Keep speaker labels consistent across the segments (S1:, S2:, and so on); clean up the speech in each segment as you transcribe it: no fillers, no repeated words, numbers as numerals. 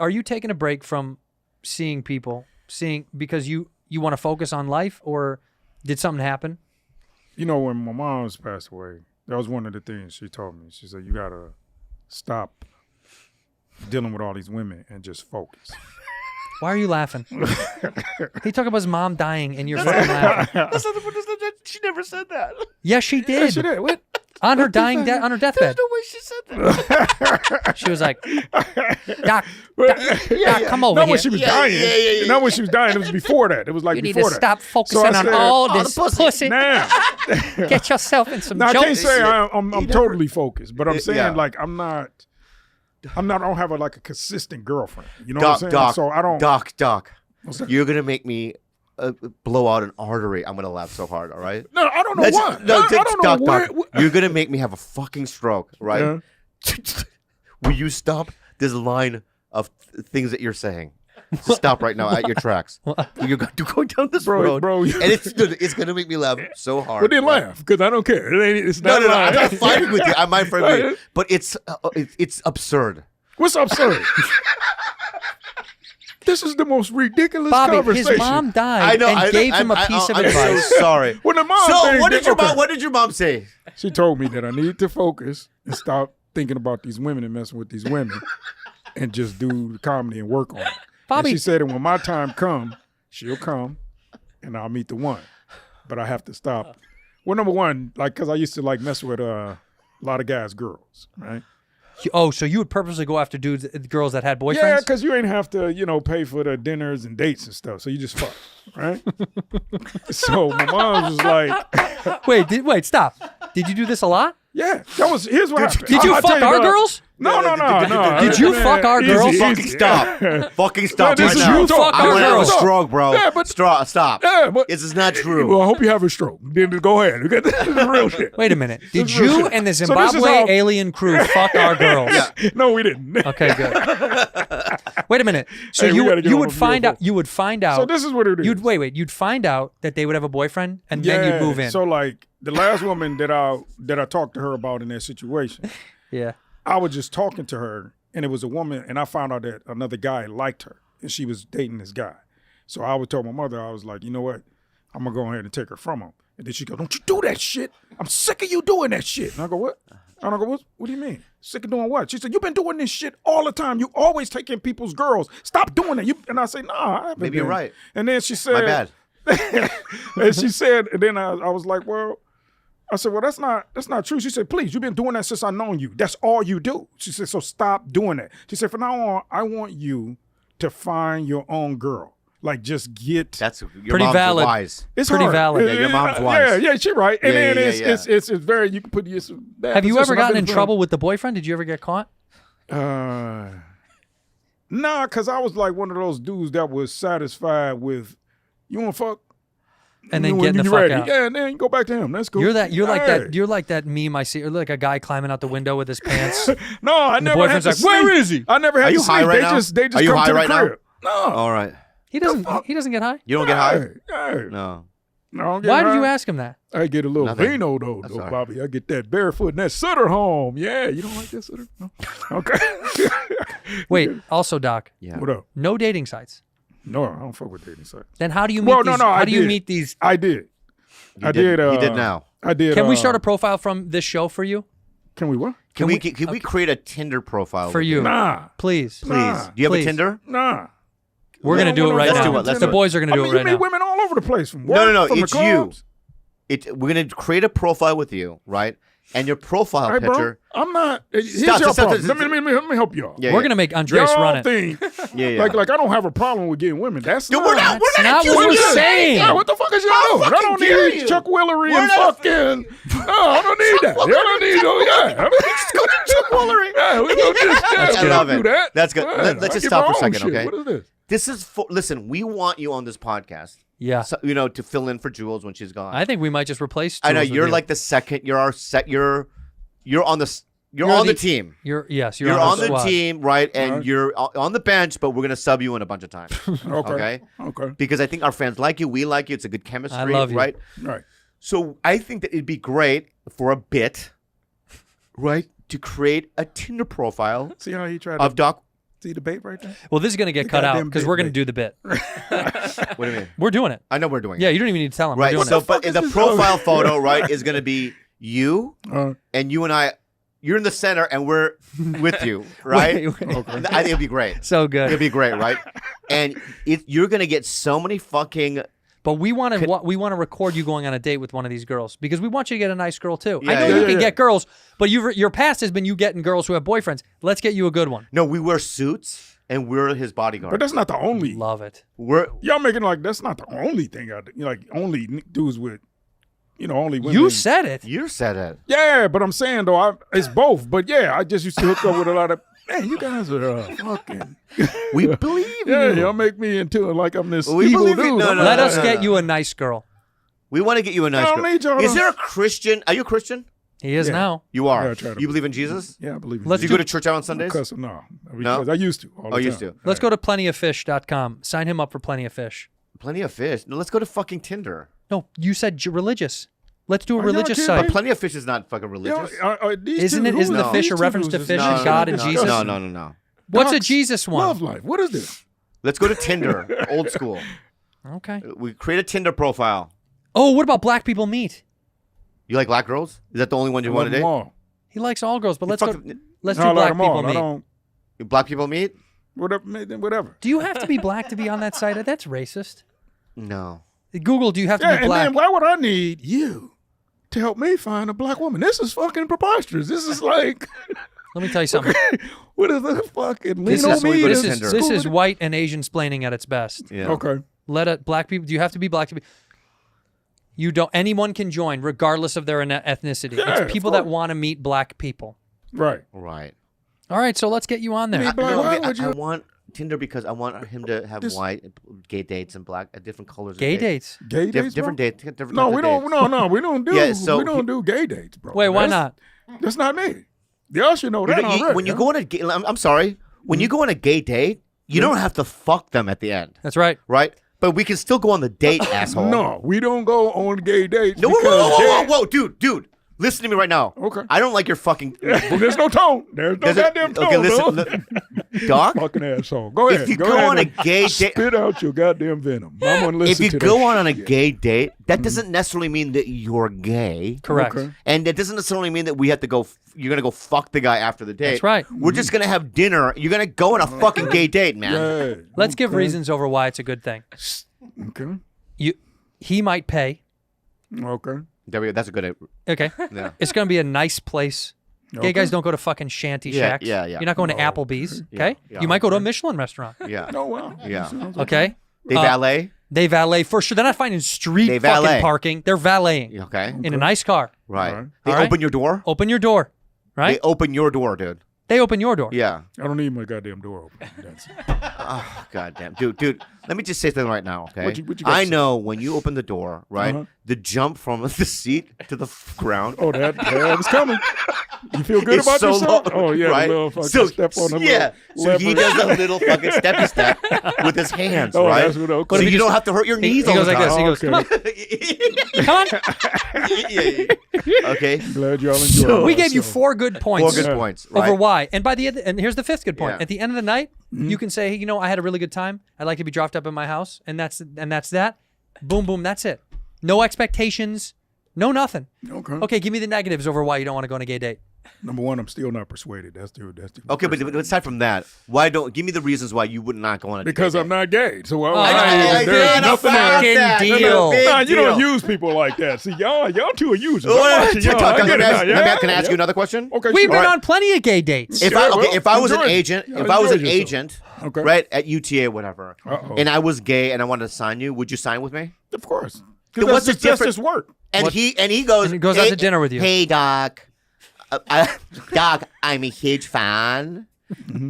S1: Are you taking a break from seeing people, because you want to focus on life, or did something happen?
S2: You know, when my mom's passed away, that was one of the things she told me. She said, you got to stop dealing with all these women and just focus.
S1: Why are you laughing? He talked about his mom dying and you're fucking laughing.
S3: She never said that.
S1: Yes, she did.
S2: Yeah, she did. What?
S1: On her dying, on her deathbed.
S3: There's no way she said that.
S1: She was like, Doc, come over
S2: Not
S1: here.
S2: when she was dying. Not when she was dying. It was before that. It was like
S1: You need
S2: before
S1: to
S2: that.
S1: stop focusing
S2: So I
S1: on
S2: said,
S1: all this pussy.
S2: Now,
S1: Get yourself in some
S2: now I
S1: jokes.
S2: can't say I'm totally focused, but I'm saying
S3: Yeah.
S2: like I don't have a consistent girlfriend. You know what I'm saying?
S3: Doc,
S2: So I don't.
S3: Doc,
S2: What's that?
S3: you're gonna make me blow out an artery. I'm gonna laugh so hard. All right.
S2: No, I don't know
S3: Let's-
S2: what.
S3: No,
S2: I don't know
S3: Doc,
S2: what.
S3: you're gonna make me have a fucking stroke, right?
S2: Yeah.
S3: Will you stop this line of things that you're saying? Stop right now at your tracks. You're going down this road,
S2: bro.
S3: and it's gonna make me laugh so hard.
S2: But then laugh because I don't care. It's
S3: No,
S2: not.
S3: I'm not fighting with you. I'm not fighting with you. But it's absurd.
S2: What's absurd? This is the most ridiculous
S1: Bobby,
S2: conversation.
S1: his mom died and gave him a piece of
S3: I'm
S1: advice.
S3: so sorry.
S2: When the mom
S3: So
S2: thing,
S3: what did your
S2: okay.
S3: mom? What did your mom say?
S2: She told me that I need to focus and stop thinking about these women and messing with these women, and just do the comedy and work on it.
S1: Bobby,
S2: And she said that when my time come, she'll come, and I'll meet the one. But I have to stop. Well, number one, like, because I used to like mess with a lot of guys' girls, right?
S1: so you would purposely go after girls that had boyfriends?
S2: Yeah, because you ain't have to, pay for the dinners and dates and stuff. So you just fuck, right? So my mom was like,
S1: Wait, stop. Did you do this a lot?
S2: yeah, here's what happened.
S1: Did you
S2: I'll tell
S1: fuck our
S2: what-
S1: girls?
S2: No.
S1: Did you fuck our girls?
S3: Fucking stop. Fucking stop
S2: this
S3: right
S2: is
S3: now.
S2: real talk.
S3: I'm
S1: Fuck
S3: gonna
S1: our
S3: have a
S1: girls.
S3: stroke, bro.
S2: Yeah, but-
S3: Stop.
S2: Yeah, but
S3: This is not true.
S2: Well, I hope you have a stroke. Then go ahead. This is real shit.
S1: Wait a minute. Did
S2: This is real
S1: you
S2: shit.
S1: and the
S2: So this is
S1: Zimbabwe
S2: how-
S1: alien crew fuck our girls?
S2: No, we didn't.
S1: Okay, good. Wait a minute. So
S2: Hey, we gotta get
S1: you
S2: on
S1: would
S2: the
S1: find out.
S2: beautiful.
S1: You would find out.
S2: So this is what it is.
S1: You'd find out that they would have a boyfriend, and then you'd move in.
S2: So like the last woman that I talked to her about in that situation,
S1: yeah.
S2: I was just talking to her, and it was a woman, and I found out that another guy liked her, and she was dating this guy. So I would tell my mother, I was like, you know what? I'm gonna go ahead and take her from him. And then she go, don't you do that shit. I'm sick of you doing that shit. And I go, what? And I go, what do you mean? Sick of doing what? She said, you've been doing this shit all the time. You always taking people's girls. Stop doing it. And I say, nah, I haven't
S3: Maybe you're
S2: been."
S3: right.
S2: And then she said,
S3: My bad.
S2: and she said, and then I was like, well, I said, well, that's not true. She said, please, you've been doing that since I've known you. That's all you do. She said, so stop doing that. She said, from now on, I want you to find your own girl. Like, just get.
S3: That's your
S1: Pretty
S3: mom's
S1: valid.
S3: wise.
S2: It's
S1: pretty
S2: hard.
S1: valid.
S3: Yeah, your mom's wise.
S2: Yeah, she's right. And
S3: Yeah,
S2: then
S3: yeah,
S2: it's very, you can put this.
S1: Have you ever gotten in trouble with the boyfriend? Did you ever get caught?
S2: Nah, because I was like one of those dudes that was satisfied with, you want to fuck?
S1: And then
S2: When
S1: getting the
S2: you
S1: fuck
S2: ready.
S1: out.
S2: Yeah, and then you go back to him. That's cool.
S1: You're
S2: Hey.
S1: like that meme I see, or like a guy climbing out the window with his pants.
S2: No, I
S1: And the
S2: never had
S1: boyfriend's
S2: to
S1: like, "Where
S2: sleep.
S1: is he?"
S2: I never had
S3: Are
S2: to
S3: you
S2: sleep.
S3: high right now?
S2: They just
S3: Are you
S2: come
S3: high
S2: to the
S3: right now?
S2: crib. No.
S3: All right.
S1: He doesn't get high.
S3: You don't get high?
S2: Hey.
S3: No.
S2: No, I don't get
S1: Why did
S2: high.
S1: you ask him that?
S2: I get a little
S3: Nothing.
S2: vino though,
S3: That's all right.
S2: Bobby. I get that barefoot and that Sutter home. Yeah, you don't like that Sutter? No? Okay.
S1: Wait, also, Doc,
S3: Yeah.
S2: What up?
S1: no dating sites.
S2: No, I don't fuck with dating sites.
S1: Then how do you meet
S2: Well,
S1: these?
S2: no,
S1: how
S2: I
S1: do you
S2: did.
S1: meet these?
S2: I did.
S3: He did now.
S2: I did.
S1: Can we start a profile from this show for you?
S2: Can we what?
S3: Can we create a Tinder profile
S1: For
S3: with
S1: you.
S2: Nah.
S1: Please.
S3: Please.
S2: Nah.
S3: Do you have
S1: Please.
S3: a Tinder?
S2: Nah.
S1: We're going to do it right
S3: Let's
S1: now.
S3: do it. Let's
S1: The
S3: do it.
S1: boys are going to do
S2: I mean,
S1: it right
S2: you meet
S1: now.
S2: women all over the place from work,
S3: No.
S2: from
S3: It's
S2: the
S3: you.
S2: clubs.
S3: We're gonna create a profile with you, right? And your profile
S2: Hey, bro,
S3: picture.
S2: I'm not. Here's
S3: Stop,
S2: your
S3: stop,
S2: problem.
S3: stop,
S2: Let me help y'all.
S3: Yeah,
S1: We're
S3: yeah.
S1: going to make Andres
S2: Y'all
S1: run it.
S2: think
S3: Yeah.
S2: like I don't have a problem with getting women. That's
S3: Dude,
S2: not.
S3: we're not
S1: not
S3: accusing
S1: what we're
S3: you.
S1: saying.
S2: Yeah, what the fuck is y'all doing? I don't
S3: dare
S2: need
S3: you.
S2: Chuck Willery
S3: We're
S2: and
S3: not-
S2: fucking. No, I don't need that. Y'all don't need. Oh yeah. I mean,
S3: Chuck Woolery.
S2: yeah, we don't just.
S3: I
S2: Yeah,
S3: love
S2: don't
S3: it.
S2: do that.
S3: That's good.
S2: Yeah,
S3: Let's
S2: I
S3: just
S2: get
S3: stop
S2: my
S3: for a
S2: own
S3: second,
S2: shit.
S3: okay?
S2: What is this?
S3: This is listen. We want you on this podcast.
S1: Yeah.
S3: So, to fill in for Jules when she's gone.
S1: I think we might just replace
S3: I know
S1: Jules with
S3: you're
S1: you.
S3: like the second. You're our set. You're on the. You're
S1: You're
S3: on the
S1: the-
S3: team.
S1: You're
S3: You're on the
S1: squad.
S3: team, right? And
S2: Alright.
S3: you're on the bench, but we're gonna sub you in a bunch of times.
S2: Okay.
S3: Okay. Because I think our fans like you. We like you. It's a good chemistry.
S1: I love you.
S3: Right.
S2: Right.
S3: So I think that it'd be great for a bit, right, to create a Tinder profile
S2: See how he tried
S3: of
S2: to.
S3: Doc.
S2: See the bait right there?
S1: Well, this is going to get
S2: The
S1: cut out
S2: goddamn
S1: because
S2: bait,
S1: we're going to
S2: bait.
S1: do the bit.
S3: What do you mean?
S1: We're doing it.
S3: I know we're doing
S1: Yeah,
S3: it.
S1: you don't even need to tell him.
S3: Right.
S1: We're doing
S3: So,
S1: it.
S3: but in the
S2: this?
S3: profile photo, right, is going to be you
S2: Uh,
S3: and you and I. You're in the center, and we're with you, right?
S1: Wait.
S3: I think it'd be great.
S1: So good.
S3: It'd be great, right? And you're gonna get so many fucking.
S1: But we want to record you going on a date with one of these girls because we want you to get a nice girl too. I
S3: Yeah,
S1: know
S3: yeah,
S1: you can
S2: yeah.
S1: get girls, but your past has been you getting girls who have boyfriends. Let's get you a good one.
S3: No, we wear suits, and we're his
S2: but
S3: bodyguard.
S2: that's not the only.
S1: Love it.
S3: We're
S2: Y'all making like that's not the only thing I do. Like only dudes with, only women.
S1: You said it.
S3: you said it.
S2: Yeah, but I'm saying though, it's both. But yeah, I just used to hook up with a lot of. Man, you guys are fucking.
S3: We believe
S2: Yeah,
S3: you.
S2: y'all make me into it like I'm this
S3: We
S2: evil
S3: believe
S2: dude.
S3: you. No,
S2: I'm
S3: no,
S1: Let
S2: not-
S1: us get you a nice girl.
S3: We want to get you a nice
S2: I don't
S3: girl.
S2: need y'all
S3: Is
S2: to-
S3: there a Christian? Are you a Christian?
S1: He is
S2: Yeah.
S1: now.
S3: You are.
S2: Yeah, I try to
S3: You
S2: be.
S3: believe in Jesus?
S2: Yeah, I believe it.
S1: Let's
S3: Do you go to church out on Sundays?
S2: No, because I used to. All the
S3: Oh, used
S2: time.
S3: to.
S1: Let's go to plentyoffish.com. Sign him up for Plenty of Fish.
S3: Plenty of fish. No, let's go to fucking Tinder.
S1: No, you said religious. Let's do a
S2: Are y'all
S1: religious
S2: kidding
S1: site.
S2: me?
S3: Plenty of fish is not fucking
S2: You know,
S3: religious.
S2: these
S1: Isn't
S2: two-
S1: it?
S2: who
S1: Isn't
S2: is
S1: the
S2: it?
S1: fish a
S2: These two
S1: reference to
S2: dudes is
S1: fish
S2: not-
S1: and God and
S3: no,
S1: Jesus?
S3: No.
S1: What's a
S2: God's
S1: Jesus one?
S2: Love life. What is this?
S3: Let's go to Tinder, old school.
S1: Okay.
S3: We create a Tinder profile.
S1: Oh, what about Black People Meet?
S3: You like black girls? Is that the only one you
S2: I
S3: want
S2: love
S3: to
S2: them
S3: date?
S2: all.
S1: He likes all girls, but let's
S3: fuck
S1: go.
S3: them-
S1: Let's
S2: No,
S1: do
S2: I like
S1: Black
S2: them
S1: People
S2: all. I
S1: Meet.
S2: don't.
S3: Black people meet?
S2: Whatever.
S1: Do you have to be black to be on that site? That's racist.
S3: No.
S1: Google, do you have to
S2: Yeah,
S1: be
S2: and
S1: black?
S2: then why would I need you to help me find a black woman? This is fucking preposterous. This is like,
S1: Let me tell you something.
S2: what is the fucking
S1: This
S2: lean on
S1: is,
S3: why we
S2: me?
S3: go to
S1: this,
S3: Tinder.
S1: is, this is white and Asian splaining at its best.
S3: Yeah.
S2: Okay.
S1: Black people. Do you have to be black to be? You don't. Anyone can join, regardless of their ethnicity.
S2: Yeah,
S1: It's people
S2: of
S1: that
S2: course.
S1: want to meet black people.
S2: Right.
S3: Right.
S1: All right, so let's get you on there.
S2: Me black-
S3: No,
S2: why
S3: I
S2: would you-
S3: want Tinder because I want him to have
S2: This-
S3: white, gay dates and black, different colors. of
S1: Gay dates.
S2: Gay dates,
S3: different
S2: bro?
S3: dates. Different
S2: No,
S3: types
S2: we
S3: of
S2: don't.
S3: dates.
S2: No, we don't do.
S3: Yeah, so
S2: we don't do gay dates, bro.
S1: Wait, why not?
S2: That's not me. Y'all should know that already.
S3: When you
S2: huh?
S3: go on a gay, I'm sorry. When you go on a gay date, you don't have to fuck them at the end,
S1: That's right.
S3: right? But we can still go on the date, asshole.
S2: No, we don't go on gay dates.
S3: No, whoa,
S2: because
S3: whoa, whoa, whoa,
S2: gay-
S3: whoa, dude. Listen to me right now.
S2: Okay.
S3: I don't like your fucking.
S2: There's no tone. There's no
S3: There's a-
S2: goddamn tone.
S3: okay, listen, Doc.
S2: Fucking asshole. Go ahead.
S3: If you
S2: go
S3: go
S2: ahead
S3: on a
S2: and
S3: gay date,
S2: spit out your goddamn venom. I'm gonna
S3: if
S2: listen
S3: you
S2: to
S3: go
S2: that
S3: on a
S2: shit.
S3: gay date, that doesn't necessarily mean that you're gay.
S1: Correct.
S2: Okay.
S3: And it doesn't necessarily mean that we have to go. You're gonna go fuck the guy after the date.
S1: That's right.
S3: We're just gonna have dinner. You're gonna go on a fucking gay date, man.
S2: Yeah.
S1: Let's give
S2: Okay.
S1: reasons over why it's a good thing.
S2: Okay.
S1: He might pay.
S2: Okay.
S3: There we go. That's a good.
S1: Okay.
S3: Yeah.
S1: It's going to be a nice place. Gay guys don't go to fucking shanty
S3: Yeah,
S1: shacks.
S3: yeah.
S1: You're not going to Applebee's. Okay.
S3: yeah.
S1: You might go to a Michelin restaurant.
S3: Yeah.
S2: Oh well.
S3: Yeah.
S1: Okay.
S3: They valet.
S1: They valet for sure. They're not finding street
S3: They
S1: fucking
S3: valet.
S1: parking. They're valeting
S3: Okay.
S1: in a nice car.
S3: Right.
S2: Alright.
S3: They
S1: All right.
S3: open your door.
S1: Open your door.
S3: They
S1: Right?
S3: open your door, dude.
S1: They open your door.
S3: Yeah.
S2: I don't need my goddamn door open. That's it.
S3: Oh, goddamn, dude. Let me just say something right now, okay?
S2: What you got to
S3: I
S2: say?
S3: know when you open the door, right?
S2: Uh-huh.
S3: The jump from the seat to the ground.
S2: Oh, that was coming. You feel good
S3: It's
S2: about
S3: so
S2: yourself?
S3: low,
S2: Oh yeah,
S3: right?
S2: the little fucking
S3: So
S2: step on the
S3: yeah,
S2: little
S3: so he
S2: lever.
S3: does a little fucking steppy step with his hands,
S2: Oh,
S3: right?
S2: that's what. Okay.
S3: So
S1: if he
S3: you don't
S1: just-
S3: have to hurt your
S1: He
S3: knees all
S1: goes
S3: the
S1: like
S3: time.
S1: this. He goes,
S2: Okay.
S1: come on. Come on.
S3: Yeah. Okay.
S2: Glad y'all enjoyed.
S3: So-
S1: We gave you
S2: yourself.
S1: 4 good points.
S3: 4 good
S2: Yeah.
S3: points, right?
S1: Over why. And by the end, and here's the 5th good point.
S3: Yeah.
S1: At the end of the night, you can say, hey, you know, I had a really good time. I'd like to be dropped up in my house, and that's that. Boom, boom, that's it. No expectations, no nothing.
S2: Okay.
S1: Okay, give me the negatives over why you don't want to go on a gay date.
S2: Number one, I'm still not persuaded. That's the
S3: Okay, but aside from that, why don't give me the reasons why you would not go on a
S2: because
S3: date?
S2: I'm not gay. So why would
S1: I
S2: I
S1: get
S2: there's
S1: it.
S2: nothing
S3: Fucking
S2: else.
S1: that.
S3: deal.
S1: deal.
S3: Big
S2: Nah, you don't
S3: deal.
S2: use people like that. See, y'all two are users. I'm
S3: What?
S2: watching y'all. I
S3: Can
S2: get it now. Yeah?
S3: I ask you another question?
S2: Okay,
S1: We've
S2: sure.
S1: been
S3: All right.
S1: on plenty of gay dates.
S3: If
S2: Yeah,
S3: I
S2: well,
S3: if I was an
S2: enjoy it.
S3: agent,
S2: Yeah,
S3: if I was an
S2: enjoy yourself.
S3: agent,
S2: Okay.
S3: right at UTA, whatever,
S2: Uh-oh.
S3: and I was gay and I wanted to sign you, would you sign with me?
S2: Of course.
S3: Then
S2: Because
S3: what's the
S2: that's
S3: difference?
S2: just work.
S3: And
S1: What-
S3: he goes,
S1: And he goes out to dinner with you.
S3: Hey, Doc, Doc, I'm a huge fan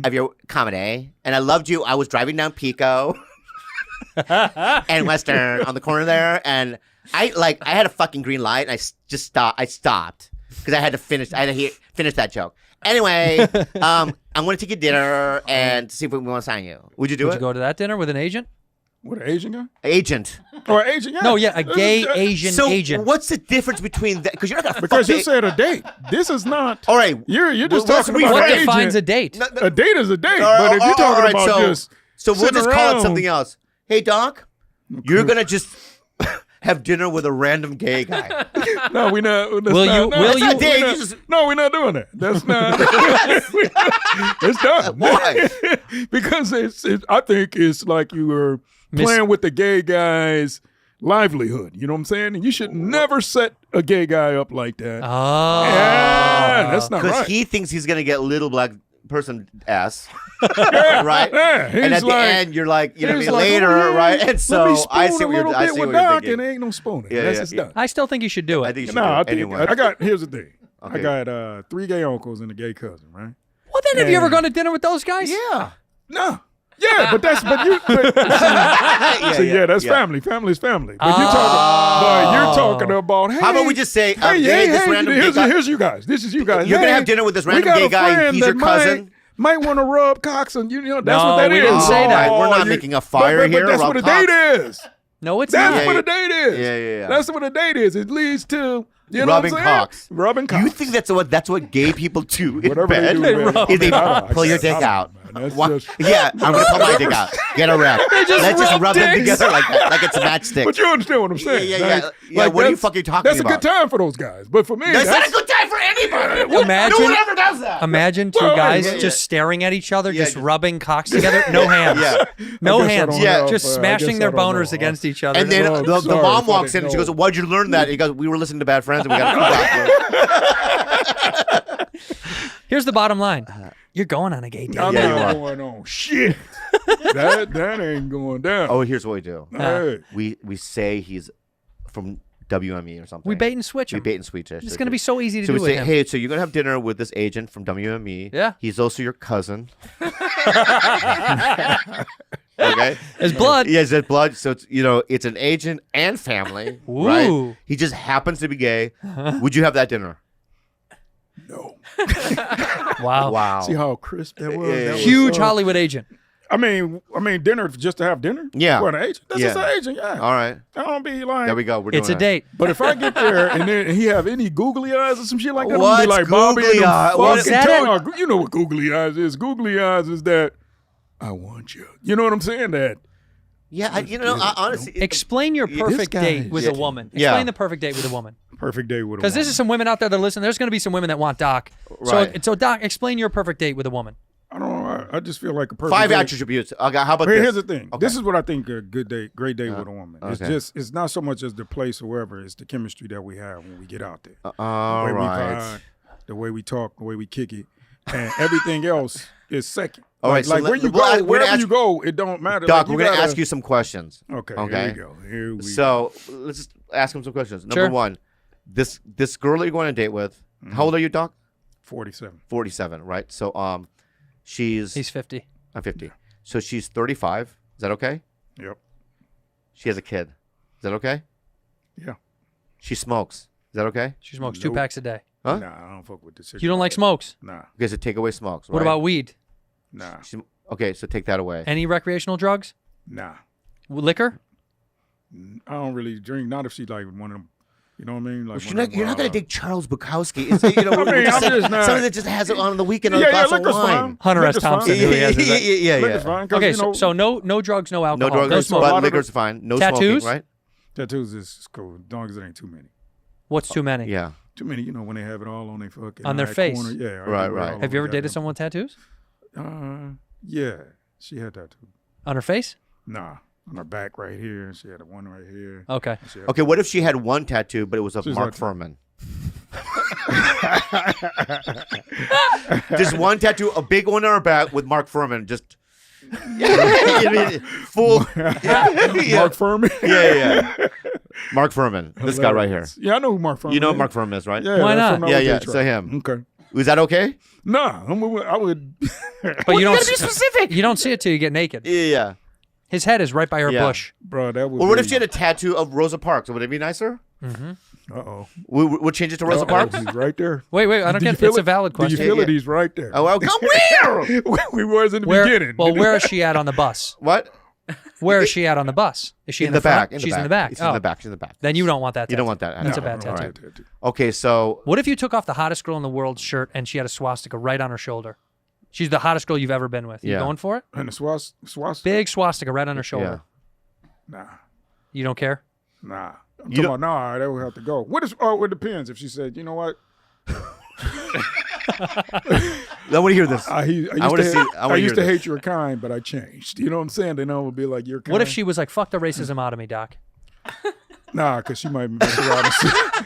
S3: of your comedy, and I loved you. I was driving down Pico and Western on the corner there, and I had a fucking green light, and just stopped. I stopped because I had to finish. I had to finish that joke. Anyway, I'm going to take you to dinner and see if we want to sign you. Would you do
S1: Would
S3: it?
S1: you go to that dinner with an agent?
S2: What, an Asian guy?
S3: Agent.
S2: Or an Asian? Yeah.
S1: No, yeah, a gay Asian
S3: So
S1: agent.
S3: what's the difference between that? Because you're not gonna
S2: Because you
S3: fuck
S2: said a date. This is not.
S3: All right.
S2: You're just
S3: Well,
S2: talking
S3: let's
S2: about
S1: What
S2: an
S1: defines a
S2: agent.
S1: date?
S2: A date is a date.
S3: All
S2: But if you're talking
S3: right,
S2: about just
S3: so we'll
S2: sitting
S3: just call it
S2: around-
S3: something else. Hey, Doc, you're gonna just have dinner with a random gay guy.
S2: No, we're not.
S1: Will you- will you-
S3: That's not date,
S2: we're
S3: you
S2: not-
S3: just-
S2: No, we're not doing that. That's not. It's done.
S3: Why?
S2: Because I think it's like you were playing with the gay guy's livelihood. You know what I'm saying? And you should never set a gay guy up like that.
S1: Oh.
S2: Yeah, that's not
S3: Because
S2: right.
S3: he thinks he's gonna get little black person ass,
S2: Yeah,
S3: right?
S2: Yeah,
S3: And at the end, you're like, you know,
S2: he's
S3: what I mean,
S2: like,
S3: later,
S2: oh, yeah,
S3: right? And
S2: let me
S3: so
S2: spoon
S3: I see
S2: a
S3: what you're.
S2: little
S3: I
S2: bit
S3: see
S2: with
S3: what you're
S2: Doc,
S3: thinking.
S2: and ain't no spooning.
S3: Yeah,
S2: That's
S3: yeah,
S2: just
S3: yeah.
S2: done.
S1: I still think you should do
S3: I
S1: it.
S3: think you should
S2: No,
S3: do
S2: I
S3: it
S2: think
S3: anyway.
S2: here's the thing.
S3: Okay.
S2: I got 3 gay uncles and a gay cousin, right?
S1: Well, then have you ever
S2: And-
S1: gone to dinner with those guys?
S3: Yeah.
S2: No. Yeah, but that's that's family. Family's family. But you're talking about hey.
S3: How about we just say,
S2: hey,
S3: this random gay guy.
S2: here's you guys. This is you guys.
S3: You're gonna
S2: Hey,
S3: have dinner with this
S2: we
S3: random
S2: got
S3: gay
S2: a
S3: guy.
S2: friend
S3: He's your
S2: that
S3: cousin.
S2: Might want to rub cocks and that's
S1: No,
S2: what that
S1: we
S2: is.
S1: didn't say that.
S3: We're not
S2: you-
S3: making a fire
S2: but
S3: here.
S2: That's
S3: rub
S2: what a
S3: cocks.
S2: date is.
S1: No, it's
S2: That's
S1: not.
S2: what a date is.
S3: Yeah.
S2: That's what a date is. It leads to
S3: Rubbing
S2: what I'm saying?
S3: cocks.
S2: Rubbing cocks.
S3: You think that's what gay people do in
S2: Whatever
S3: bed?
S2: they do, man.
S3: Is they
S2: I don't-
S3: pull your
S2: I
S3: dick
S2: don't-
S3: out.
S2: man, that's
S3: Wha-
S2: just-
S3: Yeah, I'm gonna pull my dick out. Get a rep. Let's just rub them
S1: dicks.
S3: together like that, like it's a matchstick.
S2: But you understand what I'm saying?
S3: Yeah.
S2: Like,
S3: Yeah, what are you
S2: that's-
S3: fucking talking
S2: That's
S3: about?
S2: a good time for those guys. But for me,
S3: That's not a good time for anybody.
S1: Imagine-
S3: No one ever does that.
S1: Imagine two
S2: Well,
S1: guys
S2: yeah.
S1: just staring at each other,
S3: Yeah,
S1: just
S3: just-
S1: rubbing cocks together. No hands.
S3: Yeah.
S1: No
S2: I guess I
S1: hands.
S2: don't
S3: Yeah.
S2: know,
S1: Just
S2: but I
S1: smashing
S2: guess
S1: their
S2: I don't
S1: boners
S2: know.
S1: against each other.
S3: And then
S2: Oh,
S3: the
S2: sorry
S3: mom
S2: if I
S3: walks in
S2: didn't
S3: and she goes,
S2: know.
S3: "Why'd you learn that?" He goes, "We were listening to Bad Friends and we got a
S1: Here's the bottom line. You're going on a gay date.
S2: I'm
S3: Yeah, you
S2: not
S3: are.
S2: going on shit. that ain't going down.
S3: Oh, here's what we do.
S2: Hey.
S3: We say he's from WME or something.
S1: We bait and switch
S3: We
S1: him.
S3: bait and switch.
S1: It's going to be so easy to
S3: So
S1: do
S3: we
S1: with
S3: say,
S1: him.
S3: hey, so you're gonna have dinner with this agent from WME.
S1: Yeah.
S3: He's also your cousin. Okay.
S1: His blood.
S3: Yeah, his blood. So it's an agent and family. Right.
S1: Ooh.
S3: He just happens to be gay. Would you have that dinner?
S2: No.
S1: Wow.
S3: Wow.
S2: See how crisp that was?
S3: Yeah.
S2: That was
S1: Huge
S2: so-
S1: Hollywood agent.
S2: I mean, dinner just to have dinner?
S3: Yeah.
S2: For an agent? That's
S3: Yeah.
S2: just an agent, yeah.
S3: All right.
S2: I don't be like.
S3: There we go. We're
S1: It's a
S3: doing that.
S1: date.
S2: But if I get there and then he have any googly eyes or some shit like that, I'm gonna
S3: What's
S2: be like Bobby
S3: googly
S2: and them
S3: eye? What
S1: is
S2: fucking
S1: that?
S2: tongue. You know what googly eyes is? Googly eyes is that I want you. You know what I'm saying? That
S3: Yeah. I honestly.
S1: Explain your perfect
S2: guy
S1: date
S2: is-
S1: with a woman.
S3: Yeah.
S1: Explain the perfect date with a woman.
S2: perfect day with a
S1: Because this is some women out there that listen. There's going to be some women that want Doc.
S3: Right.
S1: So Doc, explain your perfect date with a woman.
S2: I don't know. I just feel like a perfect
S3: 5
S2: day.
S3: attributes. Okay, how about
S2: Here-
S3: this?
S2: Here's the thing.
S3: Okay.
S2: This is what I think a good date, great date with a woman. It's
S3: okay.
S2: it's not so much as the place or wherever. It's the chemistry that we have when we get out there.
S3: All
S2: the way we
S3: right.
S2: vibe, the way we talk, the way we kick it, and everything else is second.
S3: All right, so
S2: like where you
S3: we're
S2: go,
S3: gonna
S2: wherever
S3: ask-
S2: you go, it don't matter.
S3: Doc,
S2: Like,
S3: we're going to
S2: gotta-
S3: ask you some questions.
S2: Okay,
S3: Okay.
S2: here we go. Here we go.
S3: So let's just ask him some questions. Number
S1: Sure.
S3: one, this girl that you're going on a date with, how old are you, Doc?
S2: 47.
S3: 47, right? So she's
S1: He's 50.
S3: I'm 50. So she's 35. Is that okay?
S2: Yep.
S3: She has a kid. Is that okay?
S2: Yeah.
S3: She smokes. Is that okay?
S1: She smokes 2
S2: Nope.
S1: packs a day.
S3: Huh?
S2: Nah, I don't fuck with the cigarette.
S1: You don't like smokes.
S2: Nah,
S3: Okay, so take away smokes.
S1: What
S3: right?
S1: about weed?
S2: nah,
S3: Okay, so take that away.
S1: Any recreational drugs?
S2: nah.
S1: Liquor?
S2: I don't really drink. Not if she like one of them. You know what I mean? Like
S3: You're not going to dig Charles Bukowski. It's, we're
S2: I'm
S3: just saying
S2: just not-
S3: something that just has it on the weekend on
S2: Yeah,
S3: a glass of
S2: liquor's
S3: wine.
S2: fine.
S1: Hunter S.
S2: Liquor's fine.
S1: Thompson, who he has his-
S3: Yeah.
S2: Liquor's fine. 'cause,
S1: Okay,
S2: you know,
S1: so no drugs, no
S3: No
S1: alcohol, no
S3: drugs,
S1: smoke.
S2: lot
S3: but
S2: of
S3: liquor's fine. No
S1: Tattoos?
S3: smoking, right?
S2: tattoos is cool. As long as it ain't too many.
S1: What's too many?
S3: Yeah.
S2: Too many, you know, when they have it all on their fucking
S1: On their
S2: eye
S1: face.
S2: corner. Yeah.
S3: Right,
S2: everywhere,
S3: right.
S2: all
S1: Have you
S2: over
S1: ever dated
S2: that.
S1: someone with tattoos?
S2: Yeah, she had that too.
S1: On her face?
S2: Nah, on her back right here. She had one right here.
S1: Okay.
S2: She had-
S3: Okay, what if she had one tattoo, but it was of
S2: She's
S3: Mark
S2: like-
S3: Furman? Just one tattoo, a big one on her back with Mark Furman. Just full.
S2: Mark Furman.
S3: Yeah. Mark Furman. This guy right here.
S2: Yeah, I know who Mark Furman.
S3: You know
S2: is.
S3: who Mark Furman is, right?
S2: Yeah.
S1: Why
S2: that's
S1: not?
S2: from
S3: Yeah,
S2: Our
S3: yeah,
S2: Day
S3: so
S2: Truck.
S3: him.
S2: Okay.
S3: Is that okay?
S2: Nah, I would.
S1: But you don't
S3: gotta be specific.
S1: You don't see it till you get naked.
S3: Yeah.
S1: His head is right by her
S3: Yeah.
S1: bush.
S2: Bro, that would.
S3: Or what if she had a tattoo of Rosa Parks? Would it be nicer?
S2: Uh-oh.
S3: We'll change it to Rosa Parks?
S2: He's right there.
S1: Wait, I don't
S2: Did you
S1: get
S2: feel
S1: it's
S2: it?
S1: a valid
S2: Did you
S1: question.
S2: feel
S3: Yeah.
S2: it? He's right there.
S3: Oh, well, come where?
S2: we was in the
S1: Where,
S2: beginning.
S1: well, where is she at on the bus?
S3: What?
S1: Where is she at on the bus? Is she in the
S3: back?
S1: front? She's in the back.
S3: It's in the back. She's in the back.
S1: Then you don't want that.
S3: You don't want that.
S1: That's
S3: No,
S1: a bad
S3: no,
S1: tattoo.
S3: right. Okay, so
S1: What if you took off the hottest girl in the world's shirt and she had a swastika right on her shoulder? She's the hottest girl you've ever been with. You
S3: Yeah.
S1: going for it?
S2: And the swastika?
S1: Big swastika right on her shoulder.
S2: Nah.
S1: You don't care?
S2: Nah. I'm talking about, nah, that would have to go. What is, oh, it depends. If she said, you know what?
S3: I want to hear this.
S2: I used to hate your kind, but I changed. You know what I'm saying? Then I would be like, your kind.
S1: What if she was like, fuck the racism out of me, Doc?
S2: Nah, because she might mess around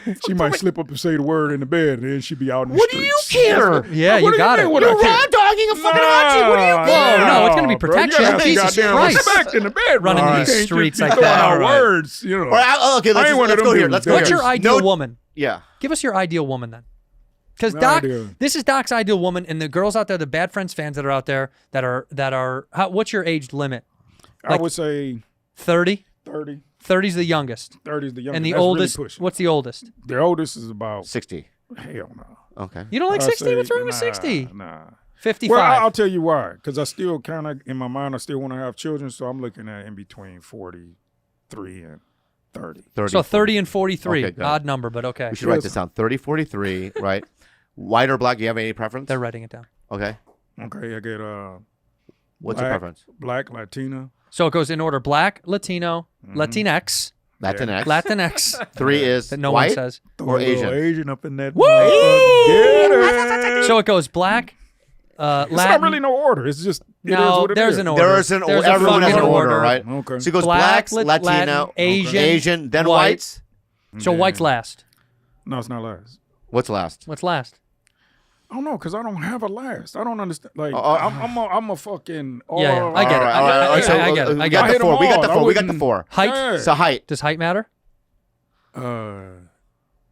S2: and she might slip up and say the word in the bed, and then she'd be out in the
S3: What do
S2: streets.
S3: you care?
S1: Yeah, you got it.
S2: You're
S3: You're raw dogging a fucking hottie. What do you care?
S1: Whoa, no, it's gonna be
S2: bro.
S1: protection.
S2: You gotta have
S1: Jesus
S2: goddamn
S1: Christ.
S2: respect in the bed,
S1: Running
S2: bro.
S1: these
S2: You can't just
S1: streets
S2: be
S1: like
S2: throwing
S1: that.
S2: out
S1: All right.
S2: words, you know.
S3: All right, okay,
S2: I ain't one of
S3: let's
S2: them
S3: go here.
S2: dudes.
S3: Let's go
S1: What's
S3: here.
S1: your ideal
S3: No-
S1: woman?
S3: Yeah.
S1: Give us your ideal woman then. Because
S2: No
S1: Doc,
S2: idea.
S1: this is Doc's ideal woman, and the girls out there, the Bad Friends fans that are out there that are what's your age limit?
S2: I would say
S1: 30?
S2: 30.
S1: 30's the youngest.
S2: 30 is the youngest.
S1: And the
S2: That's
S1: oldest,
S2: really pushing.
S1: what's the oldest?
S2: The oldest is about
S3: 60.
S2: hell no.
S3: Okay.
S1: You don't like
S2: I'd
S1: 60?
S2: say,
S1: What's wrong with
S2: nah,
S1: 60?
S2: Nah.
S1: 55.
S2: Well, I'll tell you why. Because I still kind of, in my mind, I still want to have children. So I'm looking at in between 43 and 30.
S3: 30.
S1: So 30 and 43.
S3: Okay, good.
S1: Odd number, but okay.
S3: We should write this down. 30, 43, right? White or black? Do you have any preference?
S1: They're writing it down.
S3: Okay.
S2: Okay, I get
S3: What's your
S2: black,
S3: preference?
S2: black, Latina.
S1: So it goes in order: black, Latino, Latinx,
S3: Latinx.
S1: Latinx.
S3: 3 is
S1: That no
S3: white
S1: one says.
S2: Throw
S3: or
S2: a little
S3: Asian.
S2: Asian up in that.
S1: Woo!
S2: Get it.
S1: So it goes black,
S2: It's
S1: Latin.
S2: not really no order. It's just it is
S1: No,
S2: what it
S1: there's
S2: is.
S1: an order.
S3: There's an
S1: There's a
S3: everyone has an
S1: fucking
S3: order,
S1: order.
S3: right?
S2: Okay.
S3: So it goes
S1: Black,
S3: blacks,
S1: Latin,
S3: Latino,
S1: Asian,
S3: then
S1: white.
S3: whites.
S1: So white's last.
S2: No, it's not last.
S3: What's last?
S1: What's last?
S2: I don't know, because I don't have a last. I don't understand. Like,
S3: Oh,
S2: I'm a fucking.
S1: Yeah, I get it.
S3: All right.
S1: I
S3: So,
S1: get it.
S3: we
S1: I
S3: got
S1: get
S3: the
S1: it.
S3: four. We got
S2: all.
S3: the
S2: I
S3: four. We got the
S2: wouldn't-
S3: four.
S1: Height?
S2: Yeah.
S3: So height.
S1: Does height matter?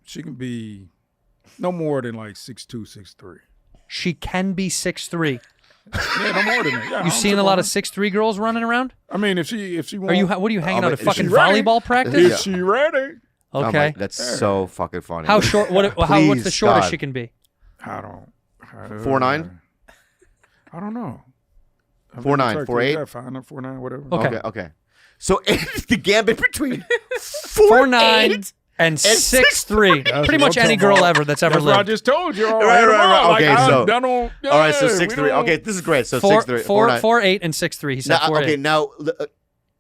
S2: She can be no more than like 6'2", 6'3".
S1: She can be 6'3".
S2: Yeah, no more than that. Yeah,
S1: You seen a lot of 6'3" girls running around?
S2: I mean, if she
S1: Are
S2: wants,
S1: you? What are you hanging out
S3: but
S1: at
S3: is
S1: fucking
S2: she ready?
S1: volleyball
S2: if
S1: practice?
S2: she ready,
S3: Oh my-
S1: Okay.
S3: that's so fucking funny.
S1: How short? What's the
S3: Please,
S1: shortest
S3: God.
S1: she can be?
S2: I don't.
S3: 4'9"?
S2: I don't know.
S3: 4'9", 4'8"?
S2: 5'9", 4'9", whatever.
S1: Okay.
S3: Okay. So the gambit between
S1: 4'9" and 6'3".
S2: That's
S1: Pretty
S2: what
S1: much
S2: I'm
S1: any
S2: talking
S1: girl
S2: about.
S1: ever that's ever
S2: That's what I
S1: lived.
S2: just told you.
S3: Right. Okay, so-
S2: all
S3: All right, so 6'3". Okay, this is great. So 6'3", 4'9".
S1: 4'8" and 6'3". He said
S3: Now,
S1: 4'8".
S3: okay, now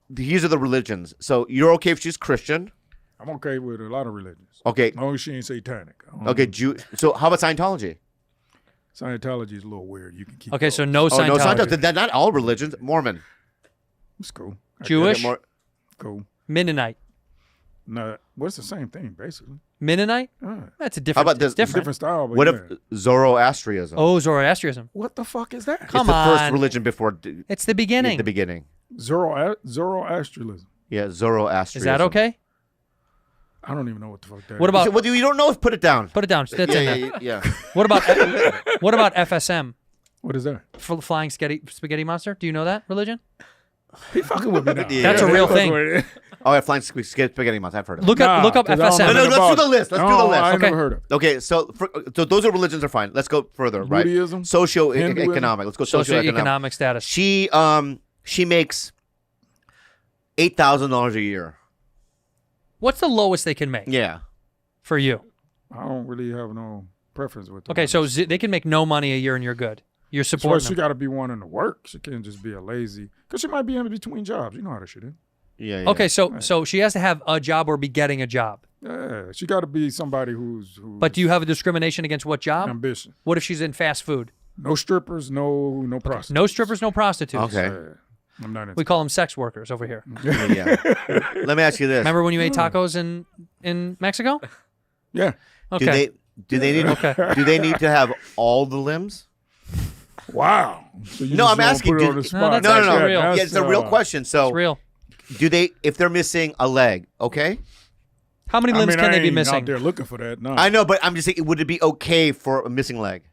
S3: these are the religions. So you're okay if she's Christian?
S2: I'm okay with a lot of religions.
S3: Okay.
S2: As long as she ain't satanic.
S3: Okay, Jew. So how about Scientology?
S2: Scientology is a little weird. You can keep.
S1: Okay, so
S2: those.
S1: no
S3: Oh no,
S1: Scientology.
S3: Scientology. They're not all religions. Mormon.
S2: It's cool.
S1: Jewish,
S3: More-
S2: Cool.
S1: Mennonite.
S2: No, well, it's the same thing basically.
S1: Mennonite?
S2: Yeah.
S1: That's a different.
S3: How about this?
S1: It's different.
S2: Different style. But
S3: What
S2: yeah.
S3: if Zoroastrianism?
S1: Oh, Zoroastrianism.
S2: What the fuck is that?
S1: Come
S3: it's the first
S1: on.
S3: religion before
S1: It's the beginning.
S3: the beginning.
S2: Zoroastrianism.
S3: Yeah, Zoroastrianism.
S1: Is that okay?
S2: I don't even know what the fuck that
S1: What
S2: is.
S1: about?
S3: Well, you don't know. Put it down.
S1: Put it down. That's in there.
S3: Yeah.
S1: What about FSM?
S2: What is that?
S1: Flying spaghetti monster. Do you know that religion?
S2: He fucking with me now.
S3: Yeah.
S1: That's a real thing.
S3: Oh, yeah, flying spaghetti monster. I've heard of it.
S1: Look up
S2: Nah, 'cause I don't
S1: FSM.
S3: No,
S2: know
S3: let's
S2: about
S3: do the
S2: it.
S3: list. Let's do
S2: No,
S3: the list.
S2: I ain't
S1: Okay.
S2: never heard of it.
S3: Okay, so those are religions are fine. Let's go further, right?
S2: Buddhism?
S3: Socio-economic. Let's go socio-economic.
S1: Socioeconomic status.
S3: She makes $8,000 a year.
S1: What's the lowest they can make
S3: Yeah.
S1: for you?
S2: I don't really have no preference with that.
S1: Okay, so they can make no money a year and you're good. You're
S2: So
S1: supporting
S2: she
S1: them.
S2: got to be wanting to work. She can't just be a lazy. Because she might be in between jobs. You know how that shit is.
S3: Yeah.
S1: Okay, so she has to have a job or be getting a job.
S2: Yeah, she got to be somebody who's
S1: But do you have a discrimination against what job?
S2: ambition.
S1: What if she's in fast food?
S2: No strippers, no prostitutes.
S1: No strippers, no prostitutes.
S3: Okay.
S2: Yeah, I'm not into
S1: We call them sex workers over here.
S3: Yeah. Let me ask you this.
S1: Remember when you ate tacos in Mexico?
S2: Yeah.
S1: Okay.
S3: Do they need
S1: Okay.
S3: do they need to have all the limbs?
S2: Wow. So you
S3: No,
S2: just
S3: I'm
S2: gonna
S3: asking,
S2: put it
S3: do-
S2: on the
S1: No,
S2: spot.
S1: that's
S3: No, no, no.
S1: actually real.
S3: Yeah, it's a real question. So
S1: It's real.
S3: do they if they're missing a leg, okay?
S1: How many
S2: I
S1: limbs
S2: mean,
S1: can
S2: I
S1: they be
S2: ain't
S1: missing?
S2: out there looking for that. No,
S3: I know, but I'm just saying would it be okay for a missing leg?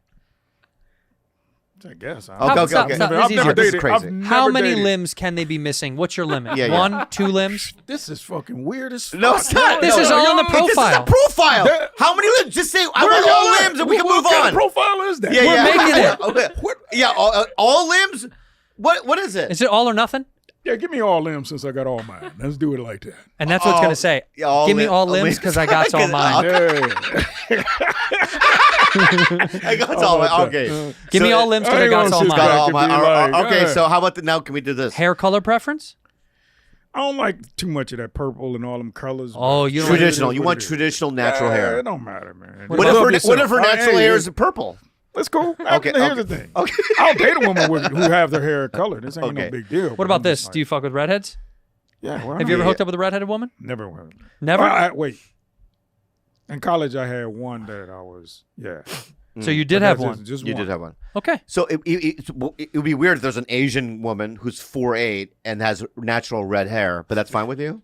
S2: I guess.
S3: Okay,
S1: How-
S3: okay,
S1: stop,
S3: okay.
S1: stop,
S2: I've
S1: this
S2: never
S1: is
S3: This is
S2: dated.
S3: crazy.
S2: I've never
S1: How many
S2: dated.
S1: limbs can they be missing? What's your limit?
S3: Yeah, yeah.
S1: 1, 2 limbs?
S2: This is fucking weird as fuck.
S3: No, it's not.
S1: This
S3: No,
S1: is
S3: no,
S1: all
S3: no,
S1: in the
S3: no, This
S1: profile.
S3: is a profile.
S2: That-
S3: How many limbs? Just say I
S2: Where
S3: want
S2: y'all
S3: all
S2: at?
S3: limbs and we can
S2: What
S3: move
S2: kind
S3: on.
S2: of profile is that?
S3: Yeah, yeah.
S1: making it.
S3: Okay. Yeah, all limbs. What is it?
S1: Is it all or nothing?
S2: Yeah, give me all limbs since I got all mine. Let's do it like that.
S1: And that's what it's gonna say. Give me all limbs because I got all mine.
S2: Yeah.
S3: I got all mine. Okay.
S1: Give me all limbs because I got all
S2: shit's
S1: mine.
S3: Got all
S2: Could
S3: mine.
S2: be like,
S3: Okay,
S2: yeah.
S3: so how about now? Can we do this?
S1: Hair color preference?
S2: I don't like too much of that purple and all them colors.
S1: Oh,
S2: but
S1: you don't
S3: Traditional.
S2: it is
S3: You
S2: what
S3: want
S2: it is.
S3: traditional natural
S2: Yeah,
S3: hair.
S2: It don't matter, man.
S3: What
S2: Love
S3: if her
S2: yourself.
S3: natural
S2: Hey,
S3: hair is purple?
S2: That's cool.
S3: Okay,
S2: Here's
S3: okay.
S2: the thing.
S3: Okay.
S2: I'll date a woman who have their hair colored. This ain't
S3: Okay.
S2: no big deal.
S1: What about this? Do you fuck with redheads?
S2: Yeah. Well,
S1: Have you ever
S3: Yeah.
S1: hooked up with a redheaded woman?
S2: Never went.
S1: Never.
S2: Wait. In college, I had one that I was. Yeah.
S1: So you did
S2: But
S1: have
S2: that's
S1: one.
S2: Just
S3: You
S2: one.
S3: did have one.
S1: Okay.
S3: So it would be weird if there's an Asian woman who's 4'8" and has natural red hair, but that's fine with you?